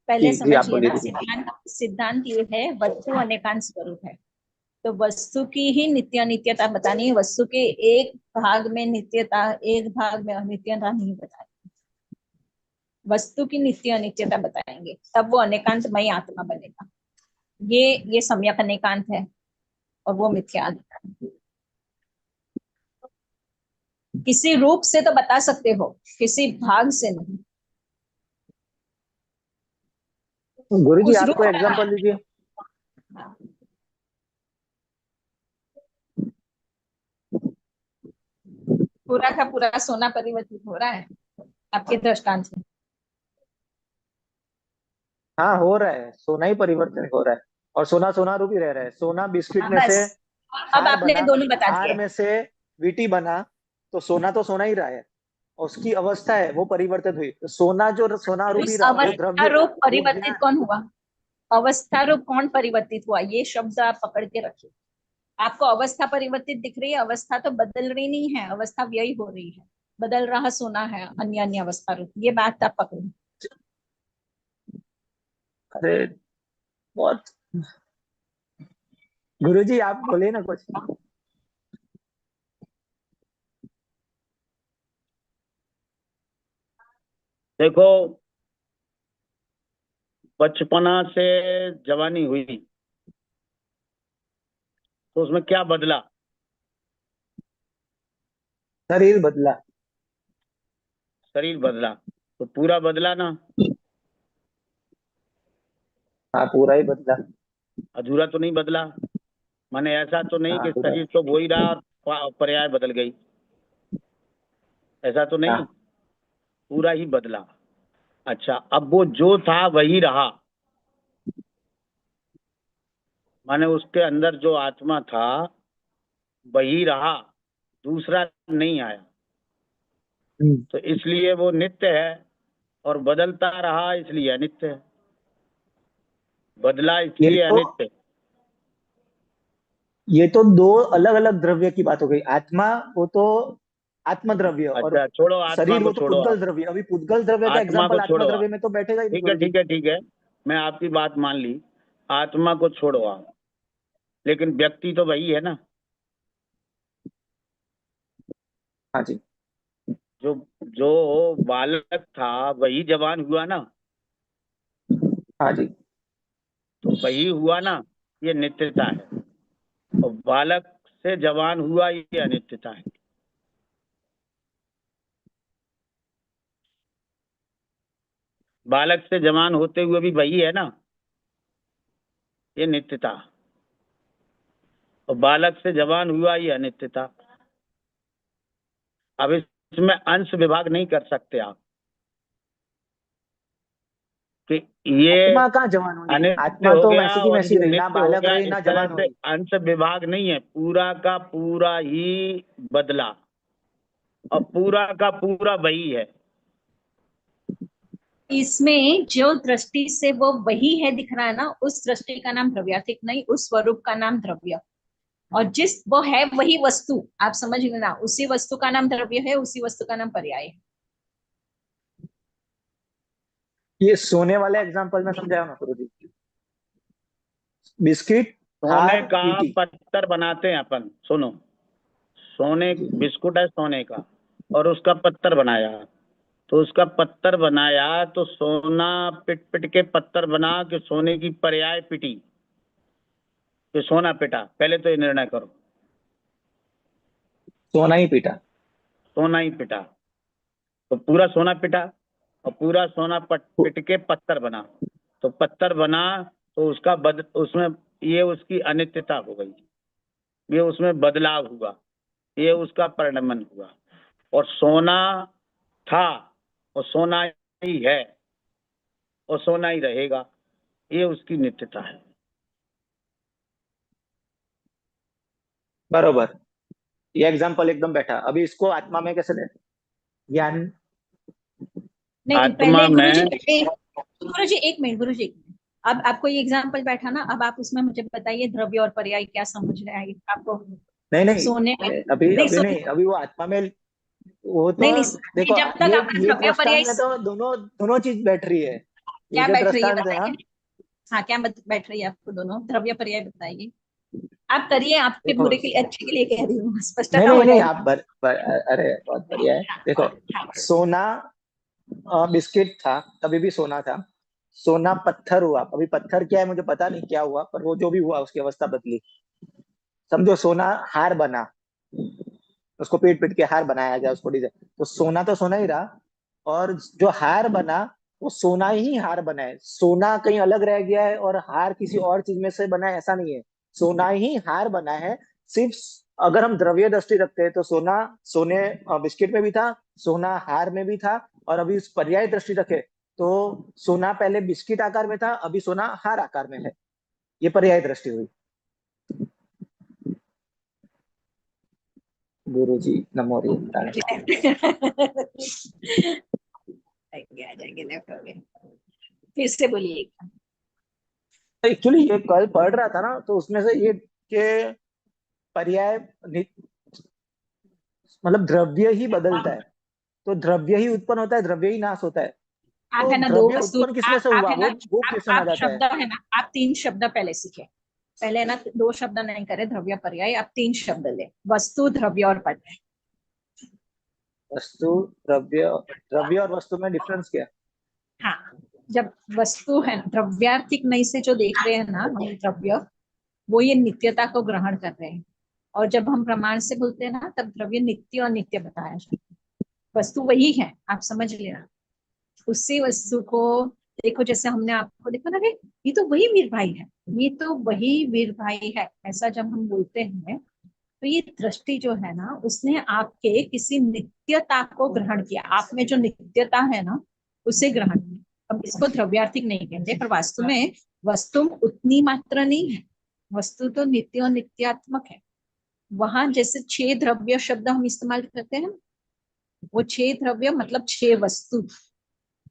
पहले जी जी, आप समझिए बोलिए ना, दीदी। सिद्धांत सिद्धांत ये है वस्तु अनेकांत स्वरूप है। तो वस्तु की ही नित्य अनित्यता बतानी है, वस्तु के एक भाग में नित्यता, एक भाग में अनित्यता नहीं बतानी। वस्तु की नित्य अनित्यता बताएंगे, तब वो अनेकांतमय आत्मा बनेगा। ये सम्यक अनेकांत है और वो मिथ्या अनेकांत। किसी रूप से तो बता सकते हो, किसी भाग से नहीं। गुरु जी, उस आप रूप कोई का एग्जाम्पल दीजिए। नाम, पूरा का पूरा सोना परिवर्तित हो रहा है आपके दृष्टांत से। हाँ, हो रहा है, सोना ही परिवर्तन हो रहा है और सोना सोना रूप ही रह रहा है। सोना बिस्किट हाँ, में से बस अब हार आपने बना, दोनों बता हार दिए। में से वीटी बना, तो सोना ही रहा है। और उसकी अवस्था है वो परिवर्तित हुई, तो सोना जो सोना रूप ही उस रहा, वो अवस्था द्रव्य, रूप वो परिवर्तित ज्ञान। कौन हुआ? अवस्था रूप कौन परिवर्तित हुआ, ये शब्द आप पकड़ के रखिए। आपको अवस्था परिवर्तित दिख रही है, अवस्था तो बदल रही नहीं है, अवस्था व्यय हो रही है। बदल रहा सोना है, अन्य अन्य अवस्था रूप, ये बात आप पकड़ो। अरे बहुत, गुरु जी आप बोले ना कुछ। देखो, बचपना से जवानी हुई तो उसमें क्या बदला? शरीर बदला। शरीर बदला, तो पूरा बदला ना? हाँ, पूरा ही बदला। अधूरा तो नहीं बदला। माने ऐसा तो नहीं हाँ, कि पूरा। शरीर तो वो ही रहा और पर्याय बदल गई, ऐसा तो नहीं। हाँ पूरा ही बदला। अच्छा, अब वो जो था वही रहा, माने उसके अंदर जो आत्मा था वही रहा, दूसरा नहीं आया। हम्म। तो इसलिए वो नित्य है, और बदलता रहा इसलिए अनित्य है। बदला ये इसलिए तो अनित्य। ये तो दो अलग अलग द्रव्य की बात हो गई। आत्मा वो तो आत्म द्रव्य, और अच्छा, छोड़ो आत्मा शरीर को, वो तो छोड़ो पुद्गल आप। द्रव्य। अभी पुद्गल द्रव्य का आत्मा एग्जाम्पल को आत्म छोड़ो आप। द्रव्य में तो बैठेगा ही नहीं, ठीक है, गुरु जी। ठीक है, ठीक है, मैं आपकी बात मान ली। आत्मा को छोड़ो आप, लेकिन व्यक्ति तो वही है ना। हाँ जी। जो जो बालक था वही जवान हुआ ना, हाँ जी। तो वही हुआ ना। ये नित्यता है। और बालक से जवान हुआ, ये अनित्यता है। बालक से जवान होते हुए भी वही है ना, ये नित्यता। और बालक से जवान हुआ, ये अनित्यता। अब इसमें अंश विभाग नहीं कर सकते आप कि ये आत्मा कहाँ जवान हुई? अनित्य आत्मा हो तो गया वैसी की और वैसी ये रही, ना नित्य हो बालक गया, रही इस ना तरह जवान से हुई। अंश विभाग नहीं है। पूरा का पूरा ही बदला, और पूरा का पूरा वही है। इसमें जो दृष्टि से वो वही है दिख रहा है ना, उस दृष्टि का नाम द्रव्यातीत नहीं, उस स्वरूप का नाम द्रव्य। और जिस वो है वही वस्तु, आप समझ लेना, उसी वस्तु का नाम द्रव्य है, उसी वस्तु का नाम पर्याय है। ये सोने वाले एग्जाम्पल में समझाया ना गुरु जी। बिस्किट, सोने हार, का वीटी। पत्थर बनाते हैं अपन, सुनो। सोने, जी। बिस्कुट है सोने का, और उसका पत्थर बनाया। तो उसका पत्थर बनाया तो सोना पिट पिट के पत्थर बना कि सोने की पर्याय पिटी कि सोना पिटा? पहले तो ये निर्णय करो। सोना ही पीटा। सोना ही पिटा। तो पूरा सोना पिटा, और पूरा सोना पिट के पत्थर बना। तो पत्थर बना, तो उसमें ये उसकी अनित्यता हो गई, ये उसमें बदलाव हुआ, ये उसका परिणमन हुआ। और सोना था, और सोना ही है, और सोना ही रहेगा, ये उसकी नित्यता है। बरोबर। ये एग्जाम्पल एकदम बैठा। अभी इसको आत्मा में कैसे ले? ज्ञान। नहीं, आत्मा पहले में गुरुजी एक मिनट, गुरुजी एक मिनट। अब आपको ये एग्जाम्पल बैठा ना, अब आप उसमें मुझे बताइए द्रव्य और पर्याय क्या समझ रहे हैं आपको। नहीं नहीं, सोने में अभी नहीं, अभी नहीं, अभी वो आत्मा में, वो तो नहीं नहीं, देखो, जब तक आपका ये द्रव्य पर्याय दृष्टांत में तो दोनों दोनों चीज बैठ रही है। ये क्या जो बैठ रही है दृष्टांत है ना, बताइए। हाँ, क्या बैठ रही है आपको दोनों द्रव्य पर्याय बताइए। आप करिए, आपके देखो, बुरे के लिए, अच्छे के लिए कह रही हूँ, नहीं स्पष्टता नहीं हो नहीं, जाएगी। आप अरे बहुत बढ़िया है। हाँ देखो, हाँ हाँ। सोना बिस्किट था, तभी भी सोना था। सोना पत्थर हुआ, अभी पत्थर क्या है मुझे पता नहीं क्या हुआ, पर वो जो भी हुआ उसकी अवस्था बदली। समझो, सोना हार बना, उसको पीट पीट के हार बनाया गया, उसको डिजाइन, तो सोना तो सोना ही रहा। और जो हार बना, वो सोना ही हार बना है। सोना कहीं अलग रह गया है और हार किसी और चीज में से बना है, ऐसा नहीं है। सोना ही हार बना है। सिर्फ अगर हम द्रव्य दृष्टि रखते हैं तो सोना सोने बिस्किट में भी था, सोना हार में भी था। और अभी उस पर्याय दृष्टि रखे तो सोना पहले बिस्किट आकार में था, अभी सोना हार आकार में है। ये पर्याय दृष्टि हुई। गुरु जी नमो आ जाएंगे लेफ्ट हो गए। फिर से बोलिए। एक्चुअली ये कल पढ़ रहा था ना, तो उसमें से ये के पर्याय मतलब द्रव्य ही बदलता है, तो द्रव्य ही उत्पन्न होता है, द्रव्य ही नाश होता है। आप तो है ना दो द्रव्य वस्तु, उत्पन्न किसमें से आप हुआ, है ना, वो क्वेश्चन आ आप जाता है। शब्द है ना, आप 3 शब्द पहले सीखे। पहले ना 2 शब्द नहीं करे द्रव्य पर्याय, आप 3 शब्द ले, वस्तु, द्रव्य और पर्याय। वस्तु, द्रव्य, द्रव्य और वस्तु में डिफरेंस क्या है? हाँ, जब वस्तु है द्रव्यार्थिक नहीं से जो देख रहे हैं ना हम द्रव्य, वो ये नित्यता को ग्रहण कर रहे हैं। और जब हम प्रमाण से बोलते हैं ना, तब द्रव्य नित्य और नित्य बताया जाता है। वस्तु वही है, आप समझ लेना। उसी वस्तु को देखो, जैसे हमने आपको देखा ना, अरे ये तो वही वीर भाई है, ये तो वही वीर भाई है, ऐसा जब हम बोलते हैं, तो ये दृष्टि जो है ना, उसने आपके किसी नित्यता को ग्रहण किया, आप में जो नित्यता है ना, उसे ग्रहण किया। अब इसको द्रव्यार्थिक नहीं कहते, पर वास्तव में वस्तु उतनी मात्र नहीं है। वस्तु तो नित्य और नित्यात्मक है। वहां जैसे 6 द्रव्य शब्द हम इस्तेमाल करते हैं, वो 6 द्रव्य मतलब 6 वस्तु,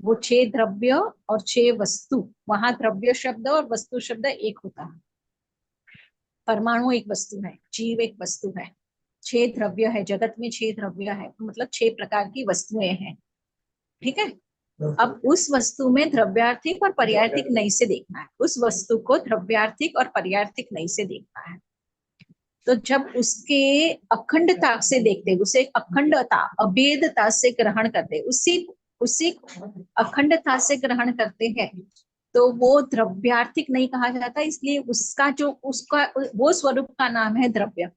वो 6 द्रव्य और 6 वस्तु। वहां द्रव्य शब्द और वस्तु शब्द एक होता है। परमाणु एक वस्तु है, जीव एक वस्तु है, 6 द्रव्य है, जगत में 6 द्रव्य है, मतलब 6 प्रकार की वस्तुएं हैं। ठीक है। अब उस वस्तु में द्रव्यार्थिक और पर्यार्थिक नहीं से देखना है, उस वस्तु को द्रव्यार्थिक और पर्यार्थिक नहीं से देखना है। तो जब उसके अखंडता से देखते, उसे अखंडता अभेदता से ग्रहण करते, उसी उसी अखंडता से ग्रहण करते हैं, तो वो द्रव्यार्थिक नहीं कहा जाता। इसलिए उसका जो उसका वो स्वरूप का नाम है द्रव्य।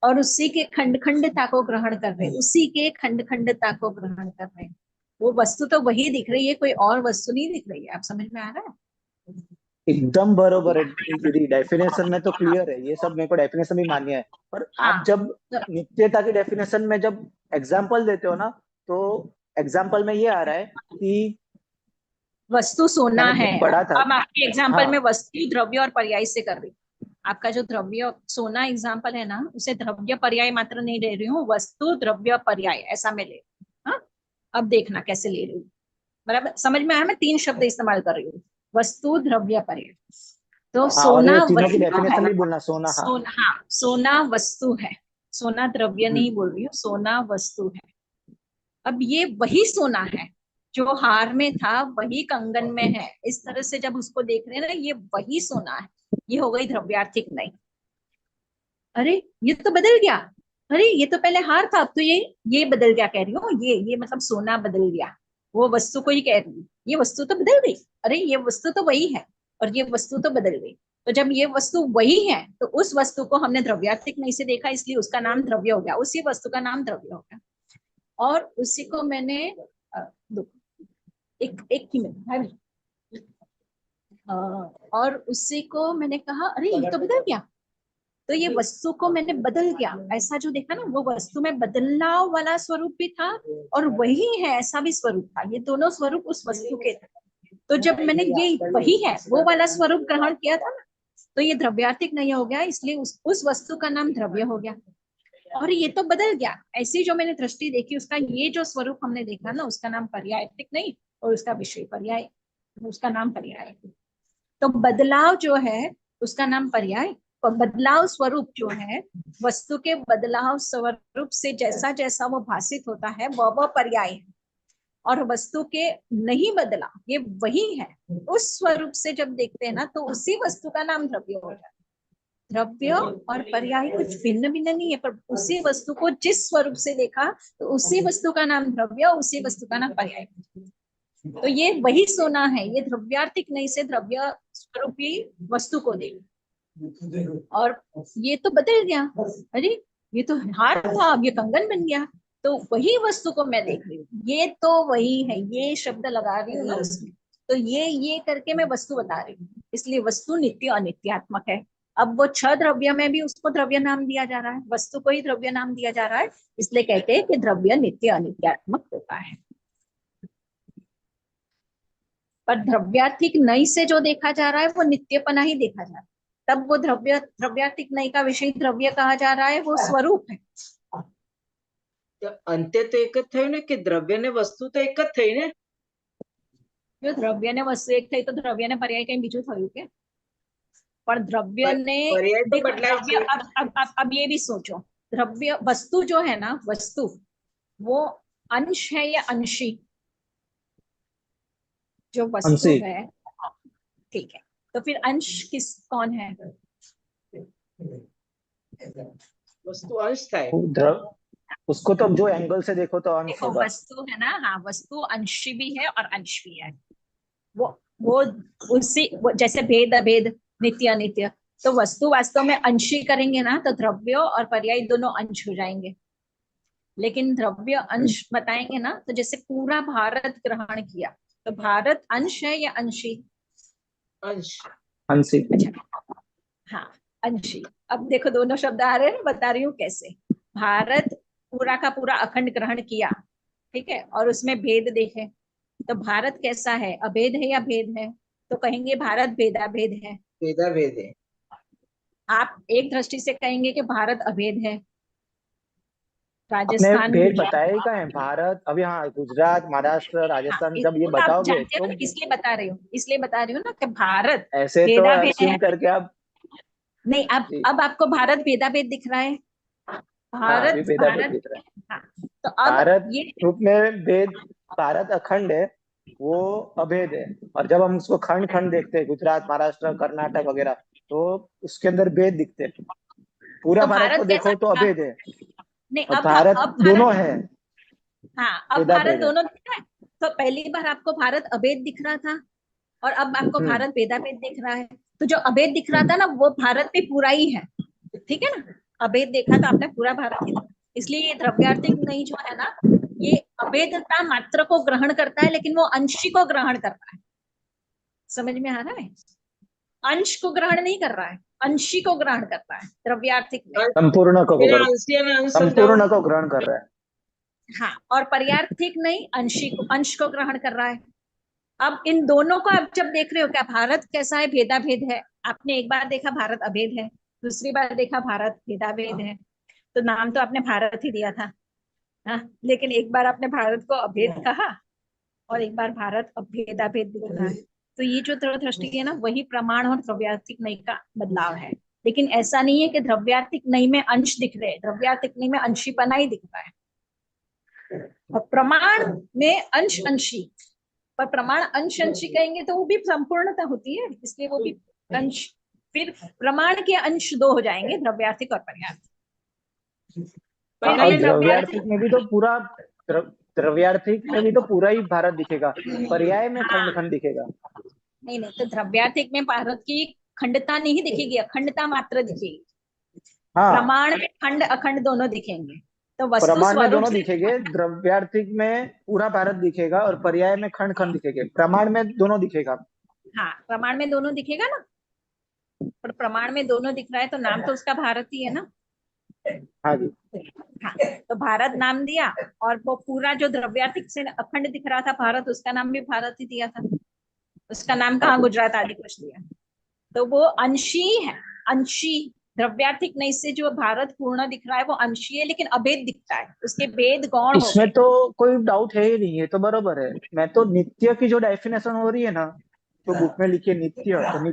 और उसी के खंड खंडता को ग्रहण कर रहे, उसी के खंड खंडता को ग्रहण कर रहे। वो वस्तु तो वही दिख रही है, कोई और वस्तु नहीं दिख रही है। आप समझ में आ रहा है? एकदम बरोबर है दीदी, डेफिनेशन में तो क्लियर है, ये सब मेरे को डेफिनेशन भी मान्य है। पर आप हाँ, जब तो नित्यता की डेफिनेशन में जब एग्जाम्पल देते हो ना, तो एग्जाम्पल में ये आ रहा है कि वस्तु सोना मैंने है। कहीं पढ़ा था। अब आपके एग्जाम्पल में हाँ, वस्तु, द्रव्य और पर्याय से कर रही हूँ। आपका जो द्रव्य सोना एग्जाम्पल है ना, उसे द्रव्य पर्याय मात्र नहीं ले रही हूँ, वस्तु द्रव्य पर्याय ऐसा मैं ले रही हूँ। हाँ, अब देखना कैसे ले रही हूँ। मतलब समझ में आया? मैं 3 शब्द इस्तेमाल कर रही हूँ, वस्तु, द्रव्य, पर्याय। तो हाँ, और ये सोना तीनों की वस्तु है। डेफिनेशन भी बोलना, सोना, हाँ। सोना, हाँ, सोना वस्तु है। सोना द्रव्य नहीं बोल रही हूँ, सोना वस्तु है। अब ये वही सोना है जो हार में था, वही कंगन में है। इस तरह से जब उसको देख रहे हैं ना, ये वही सोना है। ये हो गई द्रव्यार्थिक नहीं। अरे ये तो बदल गया, अरे ये तो पहले हार था, अब तो ये बदल गया कह रही हूँ। ये मतलब सोना बदल गया, वो वस्तु को ही कह रही हूँ, ये वस्तु तो बदल गई। अरे ये वस्तु तो वही है और ये वस्तु तो बदल गई। तो जब ये वस्तु वही है, तो उस वस्तु को हमने द्रव्यार्थिक नहीं से देखा, इसलिए उसका नाम द्रव्य हो गया, उसी वस्तु का नाम द्रव्य हो गया। और उसी को मैंने एक एक ही मिनट है। और उसी को मैंने कहा, अरे ये तो बदल गया, तो ये वस्तु को मैंने बदल गया, ऐसा जो देखा ना, वो वस्तु में बदलाव वाला स्वरूप भी था और वही है ऐसा भी स्वरूप था। ये दोनों स्वरूप उस वस्तु के थे। तो जब मैंने ये वही है वो वाला स्वरूप ग्रहण किया था ना, तो ये द्रव्यार्थिक नहीं हो गया, इसलिए उस वस्तु का नाम द्रव्य हो गया। और ये तो बदल गया। ऐसी जो मैंने दृष्टि देखी, उसका ये जो स्वरूप हमने देखा ना, उसका नाम पर्यायतिक नहीं, और उसका विषय पर्याय, उसका नाम पर्याय। तो बदलाव जो है उसका नाम पर्याय, और बदलाव स्वरूप जो है, वस्तु के बदलाव स्वरूप से जैसा जैसा वो भाषित होता है वह पर्याय है। और वस्तु के नहीं बदला, ये वही है, उस स्वरूप से जब देखते हैं ना, तो उसी वस्तु का नाम द्रव्य हो जाता है। द्रव्य और पर्याय कुछ भिन्न भिन्न नहीं है, पर उसी वस्तु को जिस स्वरूप से देखा, तो उसी वस्तु का नाम द्रव्य, उसी वस्तु का नाम पर्याय। तो ये वही सोना है, ये द्रव्यार्थिक नहीं से द्रव्य स्वरूपी वस्तु को दे। और ये तो बदल गया, अरे ये तो हार था, अब ये कंगन बन गया। तो वही वस्तु को मैं देख रही हूँ, ये तो वही है, ये शब्द लगा रही हूँ ना उसमें, तो ये करके मैं वस्तु बता रही हूँ। इसलिए वस्तु नित्य अनित्यात्मक है। अब वो छह द्रव्य में भी उसको द्रव्य नाम दिया जा रहा है, वस्तु को ही द्रव्य नाम दिया जा रहा है, इसलिए कहते हैं कि द्रव्य नित्य अनित्यात्मक होता है। पर द्रव्यार्थिक नई से जो देखा जा रहा है वो नित्यपना ही देखा जा रहा है, तब वो द्रव्यार्थिक नई का विषय द्रव्य कहा जा रहा है, वो स्वरूप है। તો અંતે તો એક જ થયું ને કે દ્રવ્ય ને વસ્તુ તો એક જ થઈ ને. જો દ્રવ્ય ને વસ્તુ એક થઈ, તો દ્રવ્ય ને पर्याय કઈ બીજું થયું કે? પણ દ્રવ્ય ने पर्याय तो देखो, बदलाय द्रव्य છે. अब ये भी सोचो, द्रव्य वस्तु जो है ना, वस्तु वो अंश है या अंशी? जो वस्तु अंशी। है, ठीक है, तो फिर अंश कौन है? વસ્તુ અંશ થાય. उसको तो जो एंगल से देखो तो अंश देखो होगा। वस्तु है ना, हाँ, वस्तु अंशी भी है और अंश भी है। वो उसी जैसे भेद अभेद, नित्य अनित्य, तो वस्तु वास्तव में अंशी करेंगे ना, तो द्रव्य और पर्याय दोनों अंश हो जाएंगे। लेकिन द्रव्य अंश बताएंगे ना, तो जैसे पूरा भारत ग्रहण किया, तो भारत अंश है या अंशी? અંશ. अंशी। अच्छा, हाँ, अंशी। अब देखो दोनों शब्द आ रहे हैं, बता रही हूँ कैसे। भारत पूरा का पूरा अखंड ग्रहण किया, ठीक है, और उसमें भेद देखे, तो भारत कैसा है, अभेद है या भेद है? तो कहेंगे भारत भेदाभेद है। ભેદાભેદ है. आप एक दृष्टि से कहेंगे कि भारत अभेद है। अपने राजस्थान, भेद बताए ही का है भारत, अभी हाँ गुजरात, महाराष्ट्र, हाँ, राजस्थान जब ये वो तो आप बताओगे जानते हो तो ना, इसलिए बता रही हूँ, इसलिए बता रही हूँ ना कि भारत ऐसे तो भेदाभेद अस्यूम है। करके आप। नहीं, अब आपको भारत भेदाभेद दिख रहा है। हाँ अभी भारत भेदाभेद भारत दिख रहा है। हाँ, तो अब भारत ये रूप में भेद, भारत अखंड है, वो अभेद है। और जब हम उसको खंड खंड देखते हैं, गुजरात, महाराष्ट्र, कर्नाटक वगैरह, तो उसके अंदर भेद दिखते हैं। पूरा तो भारत भारत को कैसा देखो तो दिखा? अभेद है, नहीं, और अब भारत भारत दोनों है, हाँ, अब भारत भेदाभेद है। दोनों दिख रहा है। तो पहली बार आपको भारत अभेद दिख रहा था, और अब आपको भारत भेदाभेद दिख रहा है। तो जो अभेद दिख रहा था ना, वो भारत पे पूरा ही है, ठीक है ना। अभेद देखा तो आपने पूरा भारत ही देखा। इसलिए ये द्रव्यार्थिक नहीं जो है ना, ये अभेदता मात्र को ग्रहण करता है, लेकिन वो अंशी को ग्रहण करता है। समझ में आ रहा है? अंश को ग्रहण नहीं कर रहा है, अंशी को ग्रहण करता है, द्रव्यार्थिक नहीं। संपूर्ण को પેલા અંશી અને અંશ संपूर्ण સમજાવો. को ग्रहण कर रहा है। हाँ, और पर्यार्थिक नहीं, अंशी को, अंश को ग्रहण कर रहा है। अब इन दोनों को आप जब देख रहे हो, क्या भारत कैसा है, भेदाभेद है। आपने एक बार देखा भारत अभेद है, दूसरी बार देखा भारत भेदाभेद है, तो नाम तो आपने भारत ही दिया था, हाँ, लेकिन एक बार आपने भारत को अभेद कहा, और एक बार भारत अभेदाभेद दिख रहा है। तो ये जो दृष्टि है ना, वही प्रमाण और द्रव्यार्थिक नई का बदलाव है। लेकिन ऐसा नहीं है कि द्रव्यार्थिक नई में अंश दिख रहे हैं, द्रव्यार्थिक नई में अंशीपना ही दिख रहा है। और प्रमाण में अंश अंशी, पर प्रमाण अंश अंशी कहेंगे तो वो भी संपूर्णता होती है, इसलिए वो भी अंश, फिर प्रमाण के अंश दो हो जाएंगे, द्रव्यार्थिक और पर्यार्थिक। और द्रव्यार्थिक में भी तो पूरा द्रव्यार्थिक में भी तो पूरा ही भारत दिखेगा, पर्याय में खंड खंड दिखेगा। नहीं, तो द्रव्यार्थिक में भारत की खंडता नहीं दिखेगी, अखंडता मात्र दिखेगी। हाँ, प्रमाण में खंड अखंड दोनों दिखेंगे। तो वस्तु प्रमाण में स्वरूप दोनों से दिखेंगे, द्रव्यार्थिक में पूरा भारत दिखेगा और पर्याय में खंड खंड दिखेंगे, प्रमाण में दोनों दिखेगा। हाँ, प्रमाण में दोनों दिखेगा ना, पर प्रमाण में दोनों दिख रहा है तो नाम तो उसका भारत ही है ना। हाँ जी। हाँ, तो भारत नाम दिया, और वो पूरा जो द्रव्यार्थिक से अखंड दिख रहा था भारत, उसका नाम भी भारत ही दिया था। उसका नाम कहाँ गुजरात आदि कुछ दिया, तो वो अंशी है, अंशी द्रव्यार्थिक नहीं से जो भारत पूर्ण दिख रहा है वो अंशीय लेकिन अभेद दिखता है, उसके भेद गौण हो इसमें गए। तो कोई डाउट है ही नहीं, ये तो बरोबर है। मैं तो नित्य की जो डेफिनेशन हो रही है ना, जो बुक में लिखी है नित्य, तो